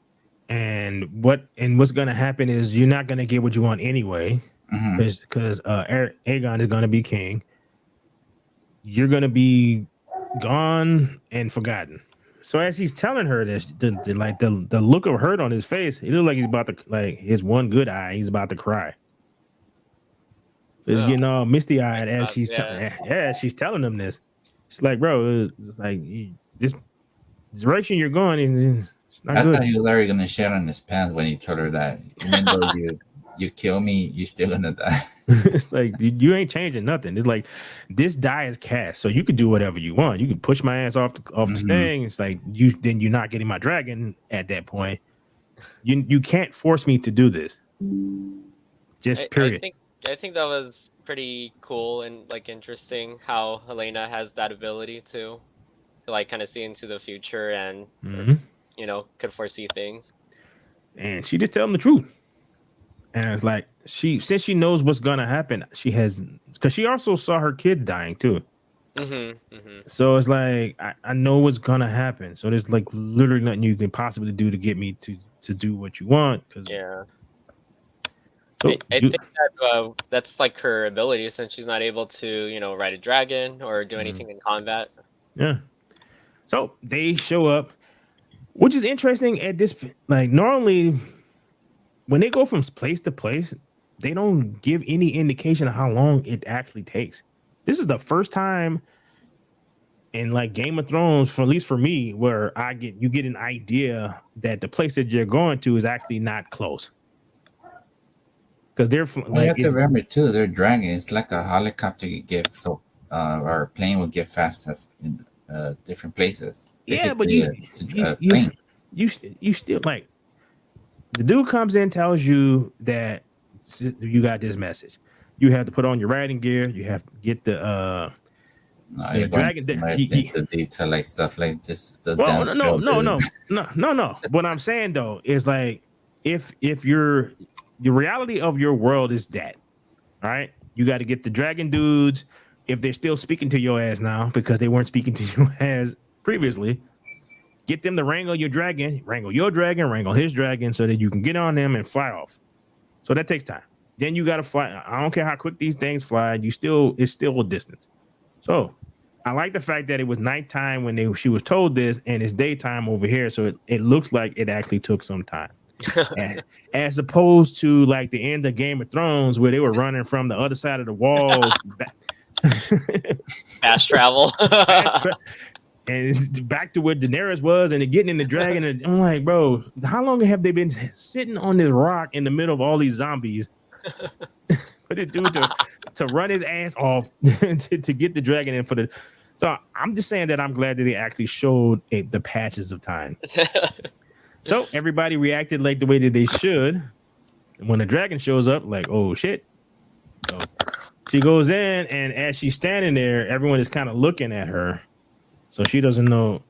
And what's gonna happen is you're not gonna get what you want anyway, because Aegon is gonna be king. You're gonna be gone and forgotten. So as he's telling her this, the look of hurt on his face, it looks like he's about to, like, his one good eye, he's about to cry. He's getting all misty eyed as she's she's telling him this. It's like, bro, it's like this direction you're going in. I thought he was already gonna shit on his pants when he told her that even though you kill me, you're still gonna die. It's like, you ain't changing nothing. It's like, this die is cast, so you could do whatever you want. You can push my ass off the thing. It's like you're not getting my dragon at that point. You can't force me to do this. Just period. I think that was pretty cool and like interesting how Helena has that ability to like kind of see into the future and could foresee things. And she just tell him the truth. And it's like, since she knows what's gonna happen, because she also saw her kids dying too. So it's like, I know what's gonna happen. So there's like literally nothing you can possibly do to get me to do what you want. Yeah. So I think that that's like her ability, since she's not able to, ride a dragon or do anything in combat. Yeah. So they show up, which is interesting at this. Like, normally, when they go from place to place, they don't give any indication of how long it actually takes. This is the first time in like Game of Thrones, at least for me, where you get an idea that the place that you're going to is actually not close. Because they're you have to remember too, they're dragging. It's like a helicopter you get, or a plane will get fast as in different places. Yeah, but you still, like, the dude comes in, tells you that you got this message. You have to put on your riding gear. You have to get the dragon. Into detail like stuff like this. No. What I'm saying though is, like, if the reality of your world is that, all right, you got to get the dragon dudes, if they're still speaking to your ass now, because they weren't speaking to you as previously. Get them to wrangle your dragon, wrangle his dragon, so that you can get on them and fly off. So that takes time. Then you got to fly. I don't care how quick these things fly. It's still a distance. So I like the fact that it was nighttime when she was told this, and it's daytime over here. So it looks like it actually took some time. As opposed to like the end of Game of Thrones, where they were running from the other side of the wall. Fast travel. And back to where Daenerys was, and they're getting in the dragon. And I'm like, bro, how long have they been sitting on this rock in the middle of all these zombies for this dude to run his ass off to get the dragon in for the. So I'm just saying that I'm glad that they actually showed the patches of time. So everybody reacted like the way that they should. And when the dragon shows up, like, oh shit. So she goes in, and as she's standing there, everyone is kind of looking at her. So she doesn't know.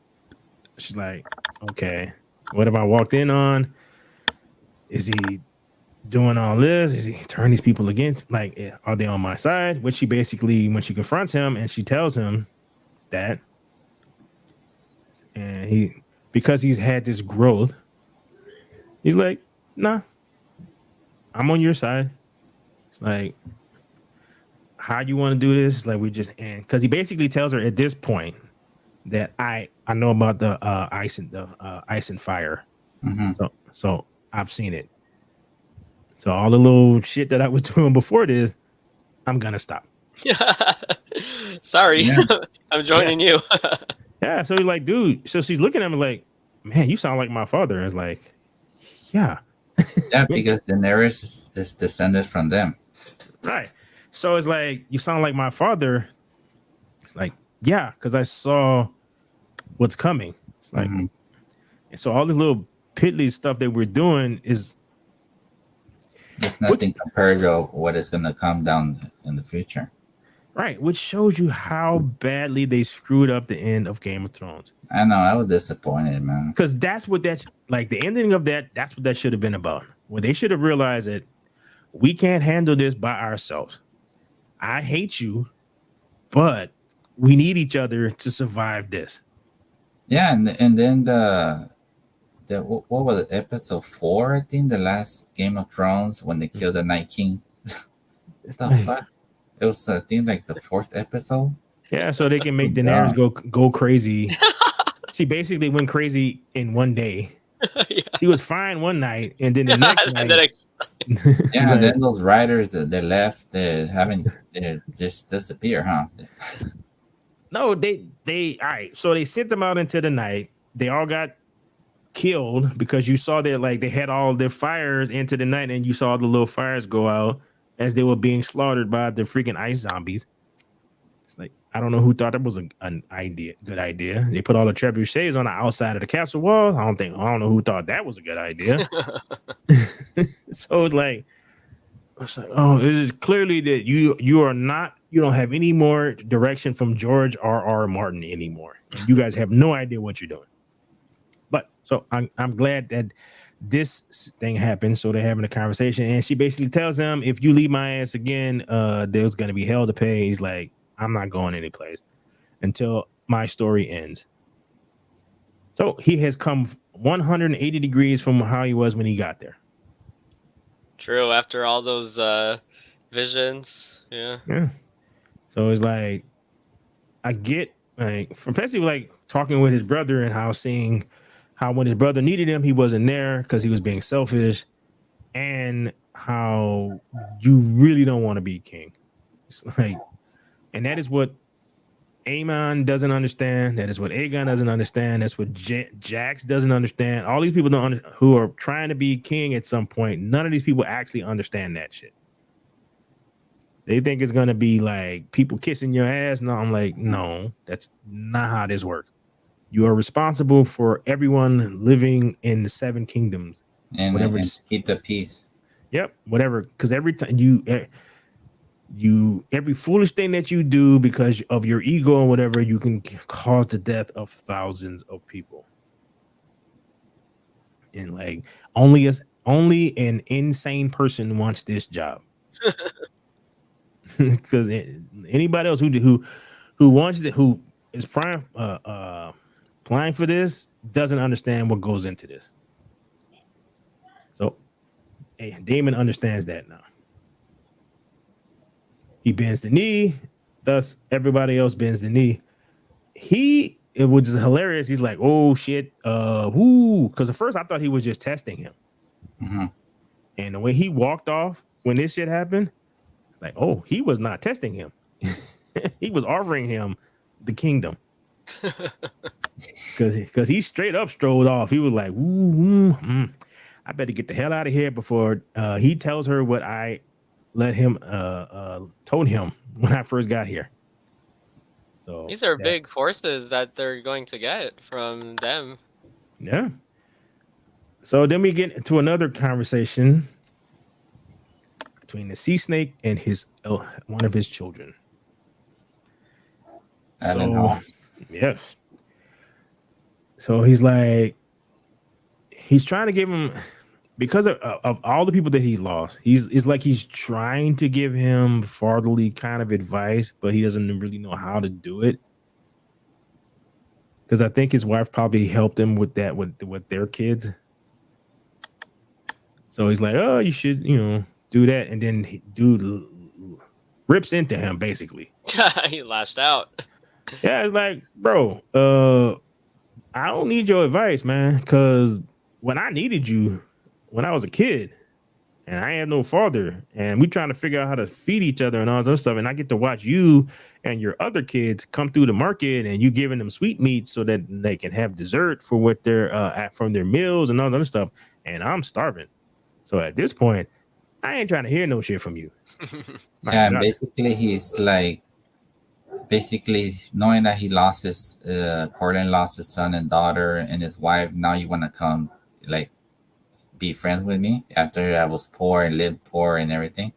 She's like, okay, what have I walked in on? Is he doing all this? Is he turn these people against? Like, are they on my side? Which she basically, when she confronts him and she tells him that, and because he's had this growth, he's like, nah, I'm on your side. It's like, how you want to do this? Like, we just end, because he basically tells her at this point that I know about the ice and fire. Hmm. So I've seen it. So all the little shit that I was doing before this, I'm gonna stop. Sorry, Yeah. I'm joining you. Yeah. So he's like, dude. So she's looking at me like, man, you sound like my father. It's like, yeah, Yeah, because Daenerys is descended from them. right. So it's like, you sound like my father. It's like, yeah, because I saw what's coming. It's like, Hmm. and so all this little piddly stuff that we're doing is It's which nothing compared to what is going to come down in the future. right, which shows you how badly they screwed up the end of Game of Thrones. I know, I was disappointed, man. Because that's what that, like, the ending of that, that's what that should have been about. Where they should have realized that we can't handle this by ourselves. I hate you, but we need each other to survive this. Yeah, and then what was it, episode 4? I think the last Game of Thrones when they killed the Night King. What the fuck? It was, I think, like the 4th episode. Yeah, so they can That's so make Daenerys dumb. go crazy. She basically went crazy in one day. Yeah. She was fine one night, and then the next And night, then ex- Yeah, like, then those writers that they left, they just disappear, huh? no, they all right. So they sent them out into the night. They all got killed because you saw that, like, they had all their fires into the night, and you saw the little fires go out as they were being slaughtered by the freaking ice zombies. It's like, I don't know who thought that was good idea. They put all the trebuchets on the outside of the castle wall. I don't know who thought that was a good idea. So it's like, oh, it is clearly that you don't have any more direction from George R. Martin anymore. And you guys have no idea what you're doing. But so I'm glad that this thing happened. So they're having a conversation, and she basically tells him, if you leave my ass again, there's gonna be hell to pay. He's like, I'm not going anyplace until my story ends. So he has come 180 degrees from how he was when he got there. True. After all those visions, yeah. Yeah. So it's like, I get, like, from basically like talking with his brother and how seeing how when his brother needed him, he wasn't there because he was being selfish, and how you really don't want to be king. It's like, and that is what Aemon doesn't understand. That is what Aegon doesn't understand. That's what Jax doesn't understand. All these people who are trying to be king at some point. None of these people actually understand that shit. They think it's gonna be like people kissing your ass. No, I'm like, no, that's not how this works. You are responsible for everyone living in the seven kingdoms. And keep the peace. Yep, whatever. Because every time every foolish thing that you do because of your ego and whatever, you can cause the death of thousands of people. And like, only an insane person wants this job. Because anybody else who wants it, who is applying for this, doesn't understand what goes into this. So, hey, Damon understands that now. He bends the knee, thus everybody else bends the knee. It was just hilarious. He's like, "Oh shit, whoo!" Because at first I thought he was just testing him, Mm-hmm. and the way he walked off when this shit happened, like, oh, he was not testing him. He was offering him the kingdom. Because he straight up strolled off. He was like, I better get the hell out of here before he tells her what I told him when I first got here. So These are big forces that they're going to get from them. yeah. So then we get into another conversation between the sea snake and one of his children. I don't know. Yeah. So he's trying to give him. because of all the people that he lost, it's like he's trying to give him fatherly kind of advice, but he doesn't really know how to do it. Because I think his wife probably helped him with that with their kids. So he's like, "Oh, you should, do that," and then dude rips into him basically. He lashed out. Yeah, it's like, bro, I don't need your advice, man, because when I needed you when I was a kid and I have no father and we trying to figure out how to feed each other and all this other stuff, and I get to watch you and your other kids come through the market and you giving them sweetmeats so that they can have dessert for what they're from their meals and all that other stuff, and I'm starving. So at this point, I ain't trying to hear no shit from you. Like, Yeah, and basically he's like, basically knowing that he lost his, Cortland lost his son and daughter and his wife. Now you want to come, like, be friends with me after I was poor and lived poor and everything.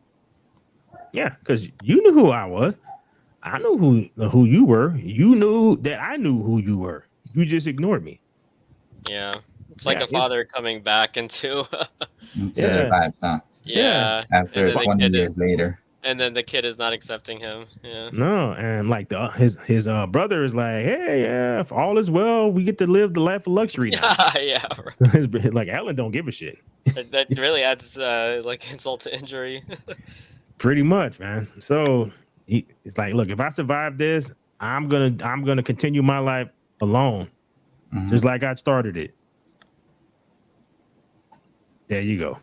yeah, because you knew who I was. I knew who you were. You knew that I knew who you were. You just ignored me. Yeah, it's like Yeah, a father coming back into. Into Yeah. their lives, huh? Yeah, After and then the 20 kid years is, later. and then the kid is not accepting him. Yeah. No, and like his brother is like, hey, yeah, if all is well, we get to live the life of luxury now. Yeah, right. Like Ellen don't give a shit. That really adds like insult to injury. Pretty much, man. So it's like, look, if I survive this, I'm gonna continue my life alone, Mhm. just like I started it. There you go.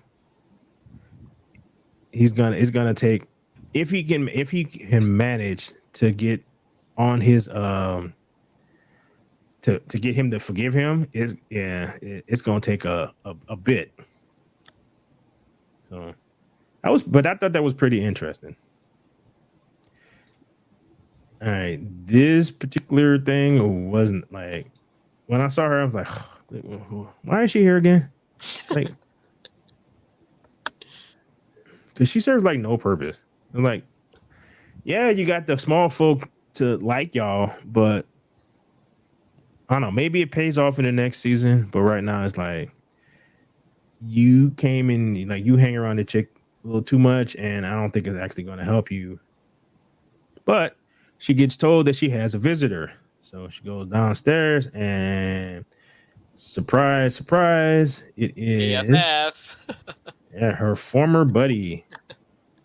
It's gonna take, if he can manage to get on his to get him to forgive him, it's gonna take a bit. So but I thought that was pretty interesting. All right, this particular thing wasn't like, when I saw her, I was like, why is she here again? Like, because she serves like no purpose. I'm like, yeah, you got the small folk to like y'all, but I don't know. Maybe it pays off in the next season, but right now it's like you came in, like you hang around the chick a little too much, and I don't think it's actually going to help you. But she gets told that she has a visitor, so she goes downstairs, and surprise, surprise, it is BFF. her former buddy,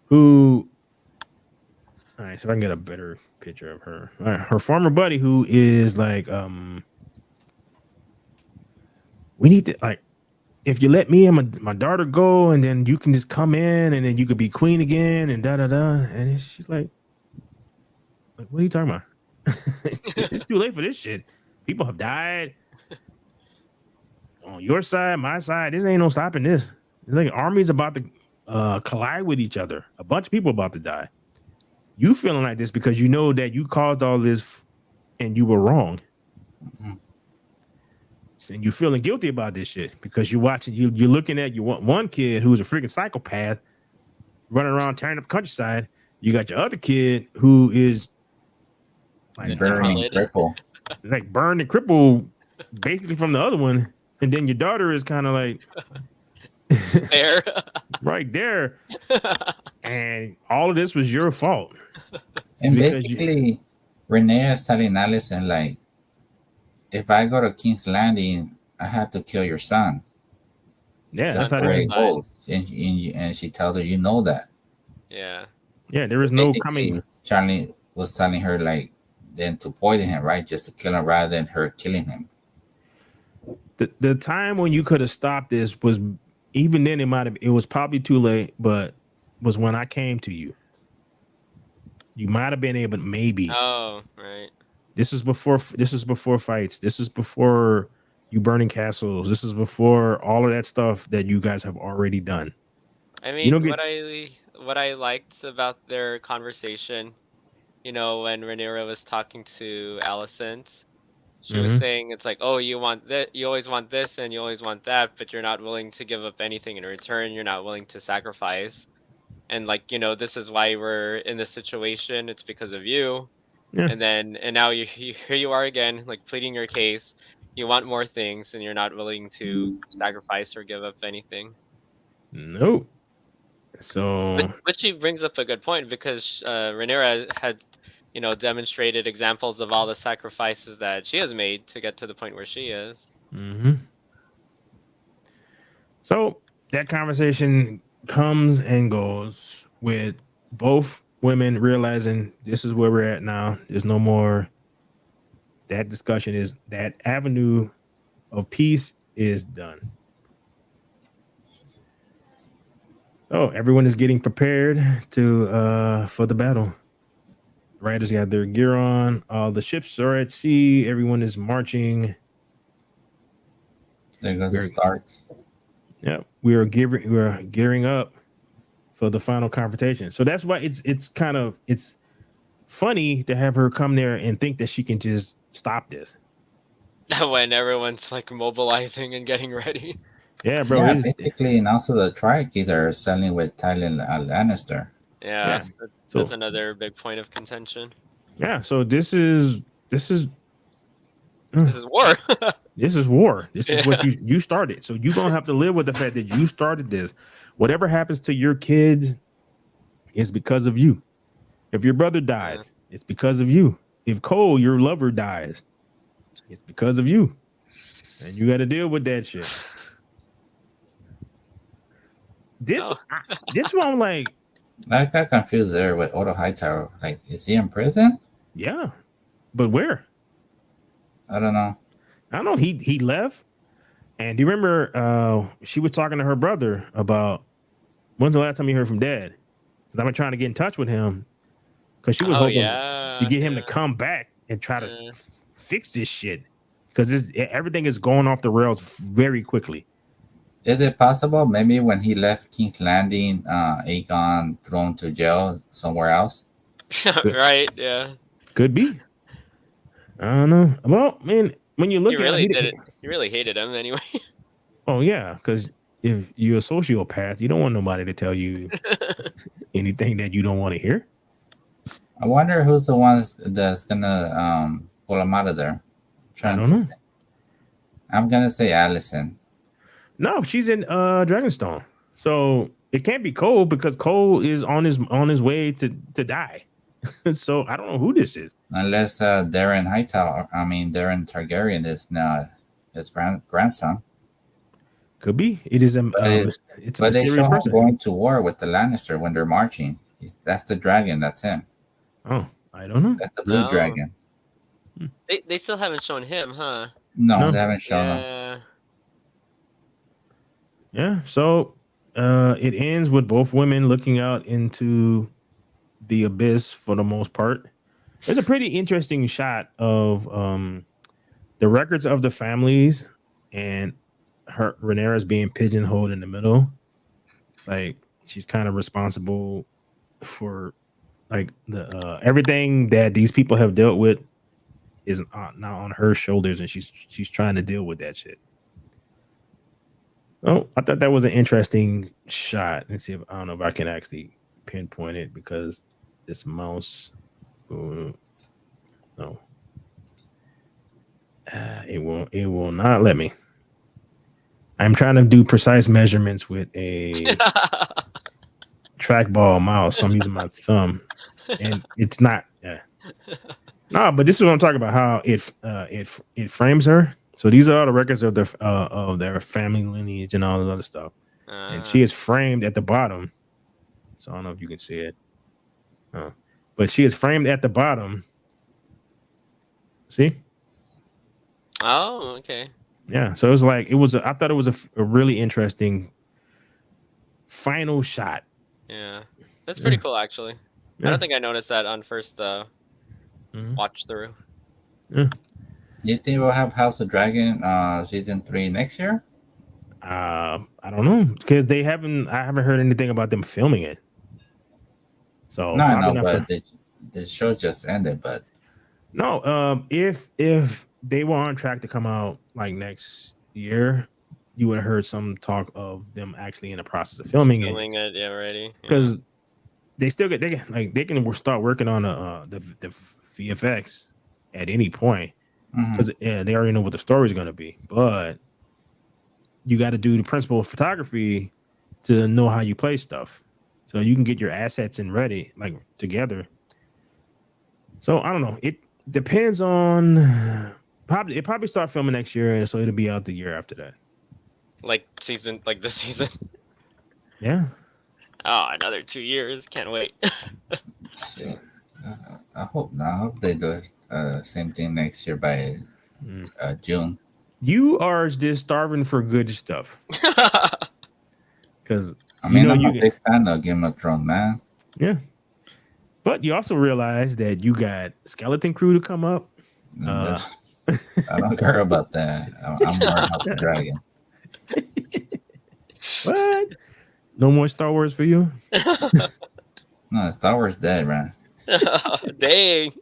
who. All right, so if I can get a better picture of her. All right, her former buddy, who is like, we need to, like, if you let me and my daughter go, and then you can just come in, and then you could be queen again, and da da da. And she's like, what are you talking about? It's too late for this shit. People have died on your side, my side. This ain't no stopping this. It's like armies about to collide with each other. A bunch of people about to die. You feeling like this because you know that you caused all this and you were wrong. Mhm. And you feeling guilty about this shit because you're watching, you're looking at one kid who's a freaking psychopath running around tearing up countryside. You got your other kid who is like Burning Invalid. cripple. like burned and crippled basically from the other one. And then your daughter is kind of like There. right there. And all of this was your fault. And Because basically, Renee is telling Allison, like, if I go to King's Landing, I have to kill your son. Yeah, that's Son how Where this it is. goes. And she tells her, you know that. Yeah. Yeah, there is no Basically, coming. Charlie was telling her, like, then to poison him, right? Just to kill him rather than her killing him. The time when you could have stopped this was, even then it was probably too late, but was when I came to you. You might have been able to, maybe. Oh, right. This is before fights. This is before you burning castles. This is before all of that stuff that you guys have already done. I You don't mean, get what I liked about their conversation, when Rhaenyra was talking to Alicent, she was Mhm. saying it's like, oh, you want that, you always want this, and you always want that, but you're not willing to give up anything in return. You're not willing to sacrifice, and like, this is why we're in this situation. It's because of you. Yeah. And now here you are again, like pleading your case. You want more things, and you're not willing to sacrifice or give up anything. Nope. So But she brings up a good point because Rhaenyra had, demonstrated examples of all the sacrifices that she has made to get to the point where she is. mhm. So that conversation comes and goes with both women realizing this is where we're at now. There's no more. That discussion is that avenue of peace is done. Oh, everyone is getting prepared to for the battle. Riders got their gear on. All the ships are at sea. Everyone is marching. There goes the We're, Starks. yeah, we are gearing up for the final confrontation. So that's why it's funny to have her come there and think that she can just stop this. When everyone's like mobilizing and getting ready. Yeah, bro. Yeah, basically, and also the Triarchy they're selling with Tyrion Lannister. Yeah, Yeah. that's So another big point of contention. yeah, so this is This is war. this is war. This is what Yeah. you started. So you're gonna have to live with the fact that you started this. Whatever happens to your kids is because of you. If your brother dies, it's because of you. If Cole, your lover, dies, it's because of you. And you got to deal with that shit. This No. this one, I'm like, I got confused there with Otto Hightower. Like, is he in prison? yeah, but where? I don't know. I don't know. He left. And do you remember she was talking to her brother about when's the last time you heard from Dad? Because I've been trying to get in touch with him because she was Oh hoping yeah. to get him to yeah. come back and try to Yeah. fix this shit because everything is going off the rails very quickly. Is it possible maybe when he left King's Landing, Aegon thrown to jail somewhere else? Right. Yeah. Could be. I don't know. Well, man, when you He look at really it, did it. He really hated him anyway. oh yeah, because if you're a sociopath, you don't want nobody to tell you anything that you don't want to hear. I wonder who's the one that's gonna pull him out of there. I don't know. I'm gonna say Allison. No, she's in Dragonstone, so it can't be Cole because Cole is on his way to die. So I don't know who this is. Unless Darren Hightower, I mean Darren Targaryen is now his grandson. Could be. It is it's a But they show mysterious him person. going to war with the Lannister when they're marching. That's the dragon. That's him. Oh, I don't know. That's the blue Oh. dragon. They still haven't shown him, huh? No, No. they haven't shown him. Yeah. Yeah. So it ends with both women looking out into the abyss for the most part. There's a pretty interesting shot of the records of the families and her Rhaenyra's being pigeonholed in the middle. Like she's kind of responsible for like the everything that these people have dealt with is now on her shoulders, and she's trying to deal with that shit. Oh, I thought that was an interesting shot. Let's see if I don't know if I can actually pinpoint it because this mouse. No, it won't. It will not let me. I'm trying to do precise measurements with a trackball mouse. So I'm using my thumb, and it's not. No, but this is what I'm talking about. How it frames her. So these are all the records of their family lineage and all this other stuff. And she is framed at the bottom. So I don't know if you can see it. But she is framed at the bottom. See? Oh, okay. Yeah. So I thought it was a really interesting final shot. Yeah. That's pretty cool, actually. Yeah. I don't think I noticed that on first watch through. You think we'll have House of Dragon season 3 next year? I don't know because I haven't heard anything about them filming it. So No, I probably know, not but the show just ended. But no, if they were on track to come out like next year, you would have heard some talk of them actually in the process of filming it. Yeah, already. Because they can start working on the VFX at any point because they already know what the story is going to be. But you got to do the principal photography to know how you play stuff, so you can get your assets and ready like together. So I don't know. It depends on probably it probably start filming next year, and so it'll be out the year after that. Like this season. Yeah. Oh, another 2 years. Can't wait. Shit. I hope not. I hope they do same thing next year by June. You are just starving for good stuff because I mean, I'm you a big fan of Game of Thrones, man. yeah. But you also realize that you got Skeleton Crew to come up. I don't care about that. I'm more House of Dragon. What? No more Star Wars for you? No, Star Wars dead, man. Dang.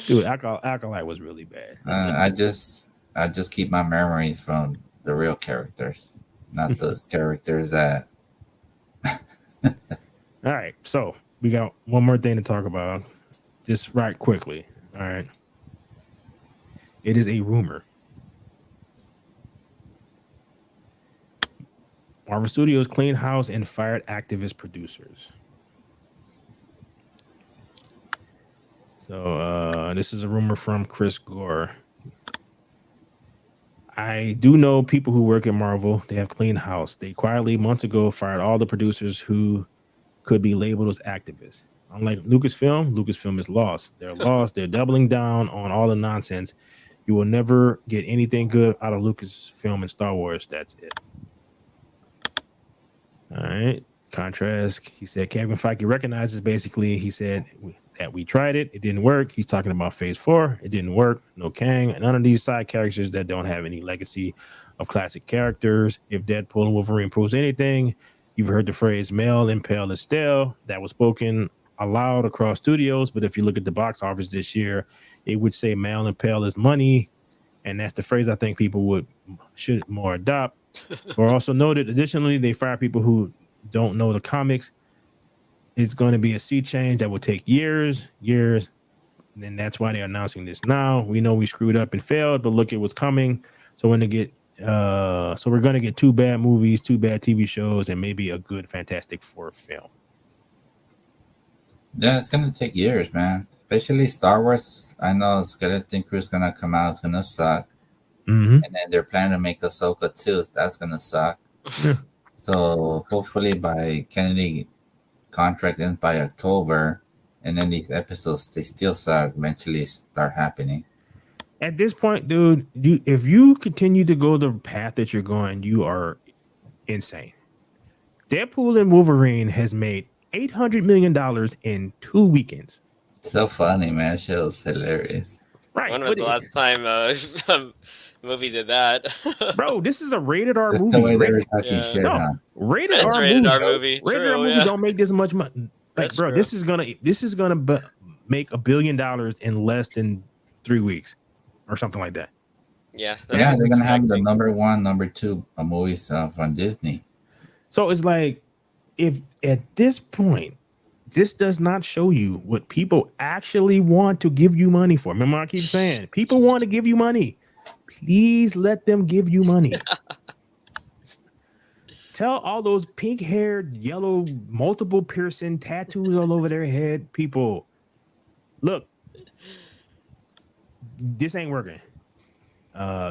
Dude, Acolyte was really bad. I just keep my memories from the real characters, not those characters that. All right, so we got one more thing to talk about, just right quickly. All right, it is a rumor. Marvel Studios cleaned house and fired activist producers. So this is a rumor from Chris Gore. I do know people who work at Marvel. They have cleaned house. They quietly months ago fired all the producers who could be labeled as activists. Unlike Lucasfilm is lost. They're lost. They're doubling down on all the nonsense. You will never get anything good out of Lucasfilm and Star Wars. That's it. All right. Contrast. He said Kevin Feige recognizes basically. He said that we tried it. It didn't work. He's talking about Phase 4. It didn't work. No Kang. None of these side characters that don't have any legacy of classic characters. If Deadpool and Wolverine proves anything, you've heard the phrase "male and pale is stale." That was spoken aloud across studios. But if you look at the box office this year, it would say "male and pale is money," and that's the phrase I think people should more adopt. Or also noted, additionally, they fire people who don't know the comics. It's going to be a sea change that will take years. And that's why they're announcing this now. We know we screwed up and failed, but look at what's coming. So we're going to get 2 bad movies, 2 bad TV shows, and maybe a good Fantastic Four film. Yeah, it's gonna take years, man. Especially Star Wars. I know Skeleton Crew is gonna come out. It's gonna suck. Mm-hmm. And then they're planning to make Ahsoka too. So that's gonna suck. Yeah. So hopefully by Kennedy contract ends by October, and then these episodes they still suck. Eventually start happening. At this point, dude, if you continue to go the path that you're going, you are insane. Deadpool and Wolverine has made $800 million in 2 weekends. So funny, man. That show was hilarious. Right. When was the last time a movie did that? Bro, this is a rated R That's movie. the way they were talking Yeah. shit, No, huh? rated It's R rated movie. R movie. Rated True, R movie yeah. don't make this much money. Like, That's bro, true. this is gonna make $1 billion in less than 3 weeks or something like that. Yeah. Yeah, they're gonna have the expecting. number 1, number 2 movies from Disney. So it's like, if at this point, this does not show you what people actually want to give you money for. Remember, I keep saying people want to give you money. Please let them give you money. Tell all those pink-haired, yellow, multiple piercing tattoos all over their head people, look, this ain't working.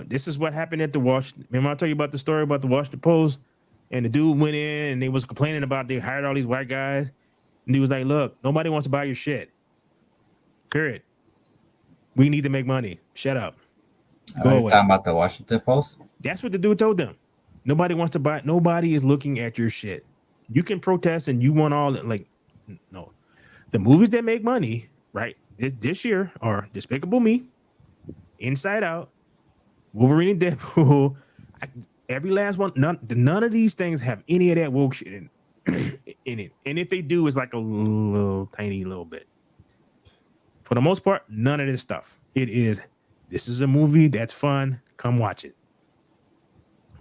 This is what happened at the Remember I told you about the story about the Washington Post, and the dude went in and they was complaining about they hired all these white guys, and he was like, "Look, nobody wants to buy your shit. Period. We need to make money. Shut up." Are you talking about the Washington Post? That's what the dude told them. Nobody wants to buy. Nobody is looking at your shit. You can protest and you want all no. The movies that make money, right, this year are Despicable Me, Inside Out, Wolverine and Deadpool. Every last one. None of these things have any of that woke shit in it. And if they do, it's like a little tiny little bit. For the most part, none of this stuff. This is a movie that's fun. Come watch it.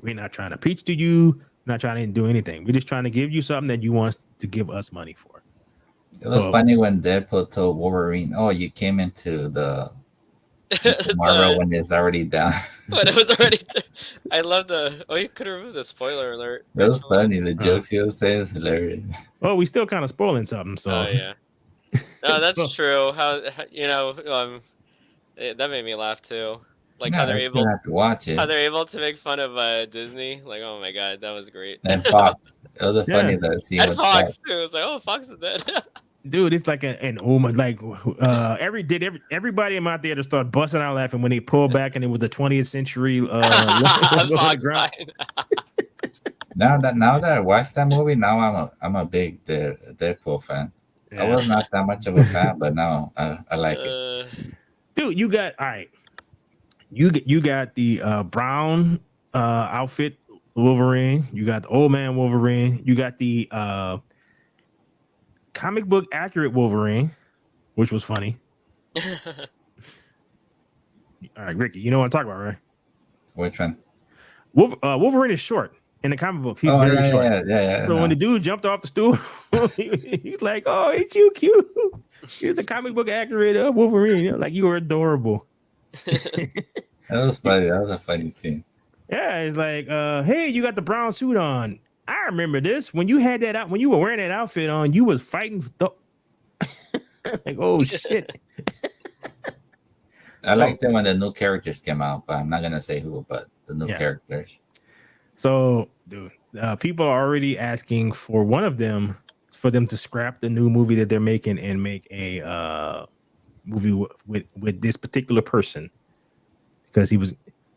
We're not trying to preach to you. Not trying to do anything. We're just trying to give you something that you want to give us money for. It was funny when Deadpool told Wolverine, "Oh, you came into the Marvel the, when it's already done. when it was already. I love the. Oh, you could remove the spoiler alert. It was Actually. funny. The jokes he was saying is hilarious. Well, we still kind of spoiling something, so Oh yeah. No, that's so, true. That made me laugh too. Like No, I still have to watch how it. they're able to make fun of Disney. Like, oh my god, that was great. And Fox. It was yeah, funny that scene And was Fox. Fox too. It's like, oh, Fox is dead. dude, it's like an oh my like everybody in my theater started busting out laughing when they pulled back and it was the 20th century Fox ground. died. Now that I watched that movie, now I'm a big Deadpool fan. I Yeah. was not that much of a fan, but now I like it. Dude, you got all right. You got the brown outfit Wolverine. You got the old man Wolverine. You got the comic book accurate Wolverine, which was funny. All right, Ricky, you know what I'm talking about, right? Which one? Wolverine is short in the comic book. He's very yeah, short. yeah. So when the dude jumped off the stool, he's like, "Oh, ain't you cute? Here's the comic book accurate Wolverine. You know, like you were adorable." That was funny. That was a funny scene. Yeah, it's like, hey, you got the brown suit on. I remember this when you had that out. When you were wearing that outfit on, you was fighting. Like, oh shit. I liked it when the new characters came out, but I'm not gonna say who. But the new characters. So, dude, people are already asking for one of them for them to scrap the new movie that they're making and make a movie with this particular person because he was,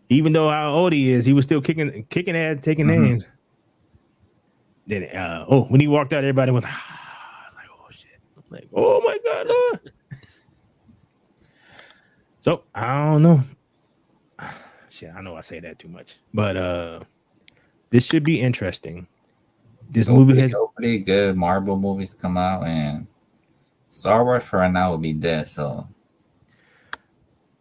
even though how old he is, he was still kicking ass, taking names. Then, when he walked out, everybody was like, I was like, oh shit, I'm like, oh my god, Lord. So I don't know. Shit, I know I say that too much, but this should be interesting. This movie has hopefully good Marvel movies come out, and Star Wars for right now will be dead. So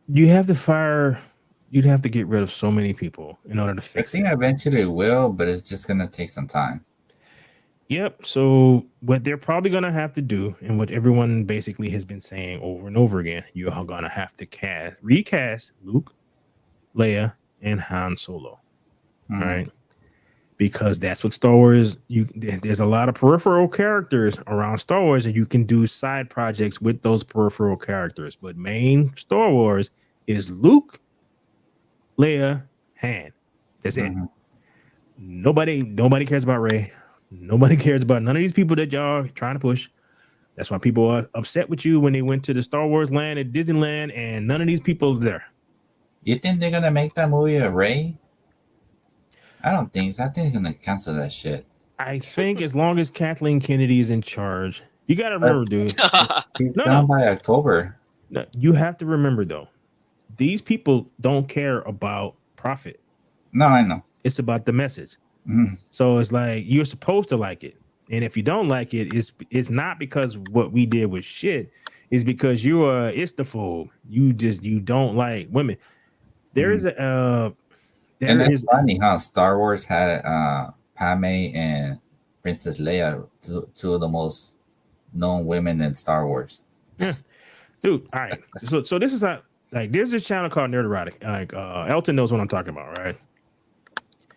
you'd have to get rid of so many people in order to fix I think it. eventually it will, but it's just gonna take some time. Yep. So what they're probably gonna have to do, and what everyone basically has been saying over and over again, you are gonna have to recast Luke, Leia, and Han Solo. Mhm. Right? Because that's what Star Wars. There's a lot of peripheral characters around Star Wars, and you can do side projects with those peripheral characters. But main Star Wars is Luke, Leia, Han. That's it. Mhm. Nobody cares about Rey. Nobody cares about none of these people that y'all trying to push. That's why people are upset with you when they went to the Star Wars land at Disneyland, and none of these people are there. You think they're gonna make that movie a Rey? I don't think so. I think they're gonna cancel that shit. I think as long as Kathleen Kennedy is in charge, you got to remember, dude. She's done by October. No, you have to remember though, these people don't care about profit. No, I know. It's about the message. Mhm. So it's like you're supposed to like it, and if you don't like it, it's not because what we did was shit. It's because you are istaphobe. You don't like women. There is a and it's funny how Star Wars had Padme and Princess Leia, two of the most known women in Star Wars. Yeah. Dude, all right. So this is how, like, there's this channel called Nerd Erotic. Like, Elton knows what I'm talking about, right?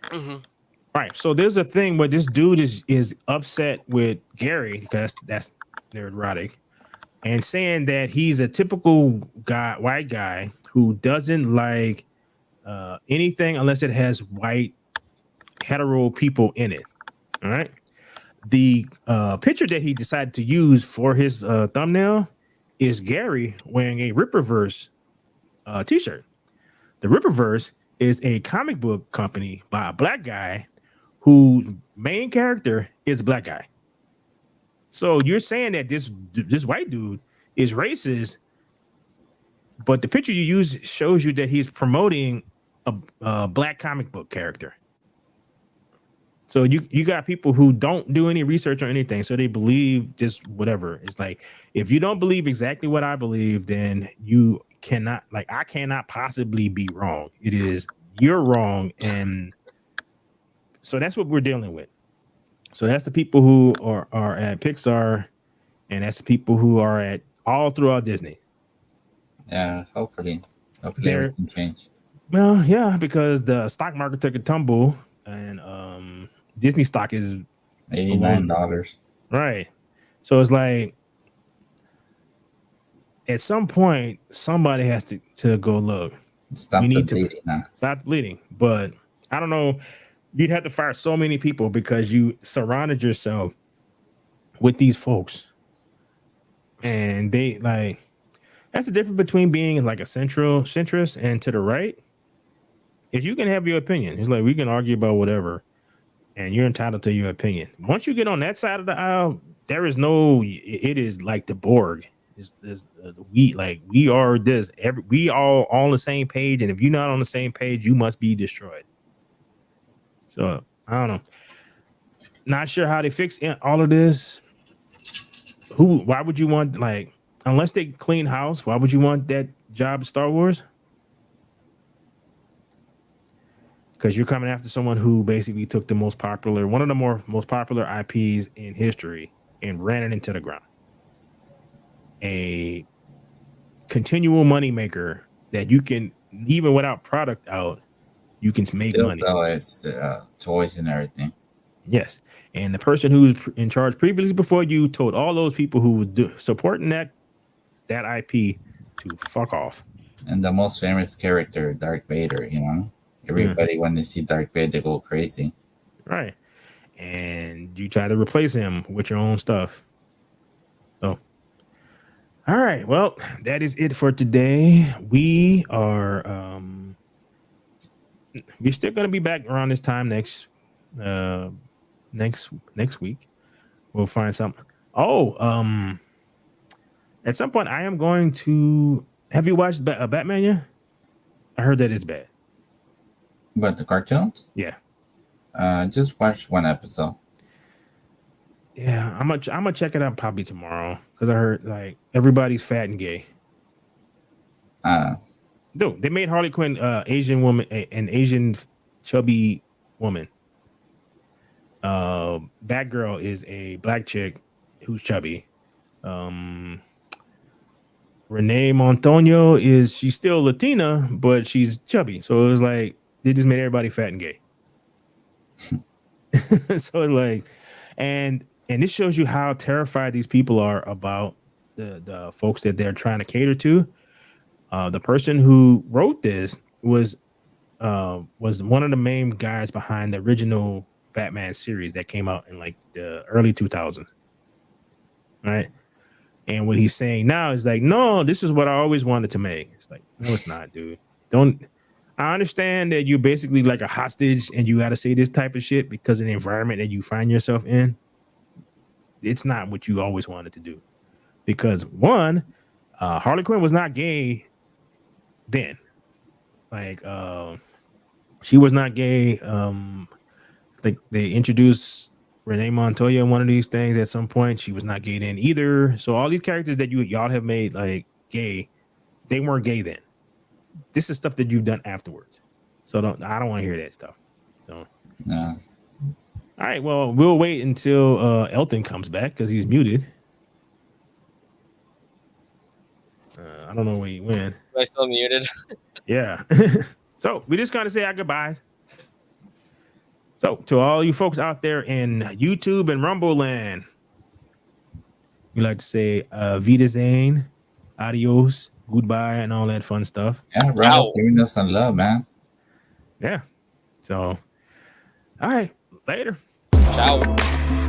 Mm-hmm. All right. So there's a thing where this dude is upset with Gary because that's Nerd Erotic, and saying that he's a typical white guy who doesn't like anything unless it has white hetero people in it. All right. The picture that he decided to use for his thumbnail is Gary wearing a Ripperverse t-shirt. The Ripperverse is a comic book company by a black guy whose main character is a black guy. So you're saying that this white dude is racist, but the picture you use shows you that he's promoting a black comic book character. So you got people who don't do any research or anything, so they believe just whatever. It's like, if you don't believe exactly what I believe, then you cannot, like, I cannot possibly be wrong. It is, you're wrong. And so that's what we're dealing with. So that's the people who are at Pixar, and that's the people who are at all throughout Disney. Yeah, hopefully. Hopefully They're everything change. well, yeah, because the stock market took a tumble, and Disney stock is below $89. right. So it's like at some point somebody has to go look. We Stop the need to bleeding now. stop bleeding, but I don't know. You'd have to fire so many people because you surrounded yourself with these folks, and they like that's the difference between being like a centrist and to the right. If you can have your opinion, it's like we can argue about whatever, and you're entitled to your opinion. Once you get on that side of the aisle, there is no. It is like the Borg. We are this. We all on the same page, and if you're not on the same page, you must be destroyed. So I don't know. Not sure how they fix all of this. Why would you want like unless they clean house? Why would you want that job at Star Wars? Because you're coming after someone who basically took the one of the most popular IPs in history and ran it into the ground. A continual moneymaker that you can, even without product out, you can make Still money. sell its toys and everything. Yes. And the person who was in charge previously before you told all those people who were supporting that IP to fuck off. And the most famous character, Darth Vader, you know? Everybody, when they see Darth Vader, they go crazy. Right. And you try to replace him with your own stuff. So, all right. Well, that is it for today. We are, we're still going to be back around this time next week. We'll find something. Oh, at some point I am going to, have you watched Batman yet? I heard that it's bad. But the cartoons? Yeah. Just watch one episode. Yeah, I'm gonna check it out probably tomorrow because I heard like everybody's fat and gay. Dude, they made Harley Quinn Asian woman, an Asian chubby woman. Batgirl is a black chick who's chubby. Renee Montoya she's still Latina, but she's chubby. So it was like they just made everybody fat and gay. So it's like, and this shows you how terrified these people are about the folks that they're trying to cater to. The person who wrote this was one of the main guys behind the original Batman series that came out in like the early 2000s. Right. And what he's saying now is like, no, this is what I always wanted to make. It's like, no, it's not, dude. I understand that you're basically like a hostage and you got to say this type of shit because of the environment that you find yourself in. It's not what you always wanted to do. Because one, Harley Quinn was not gay then. Like, she was not gay. Like they introduced Renee Montoya in one of these things at some point. She was not gay then either. So all these characters that y'all have made like gay, they weren't gay then. This is stuff that you've done afterwards. So I don't want to hear that stuff. So No. All right, well, we'll wait until Elton comes back because he's muted. I don't know where he went. Am I still muted? Yeah. So we just gotta say our goodbyes. So to all you folks out there in YouTube and Rumble land, we like to say Vida Zane, adios, goodbye, and all that fun stuff. Yeah, Ronald's giving us some love, man. Yeah. So, all right, later. Ciao.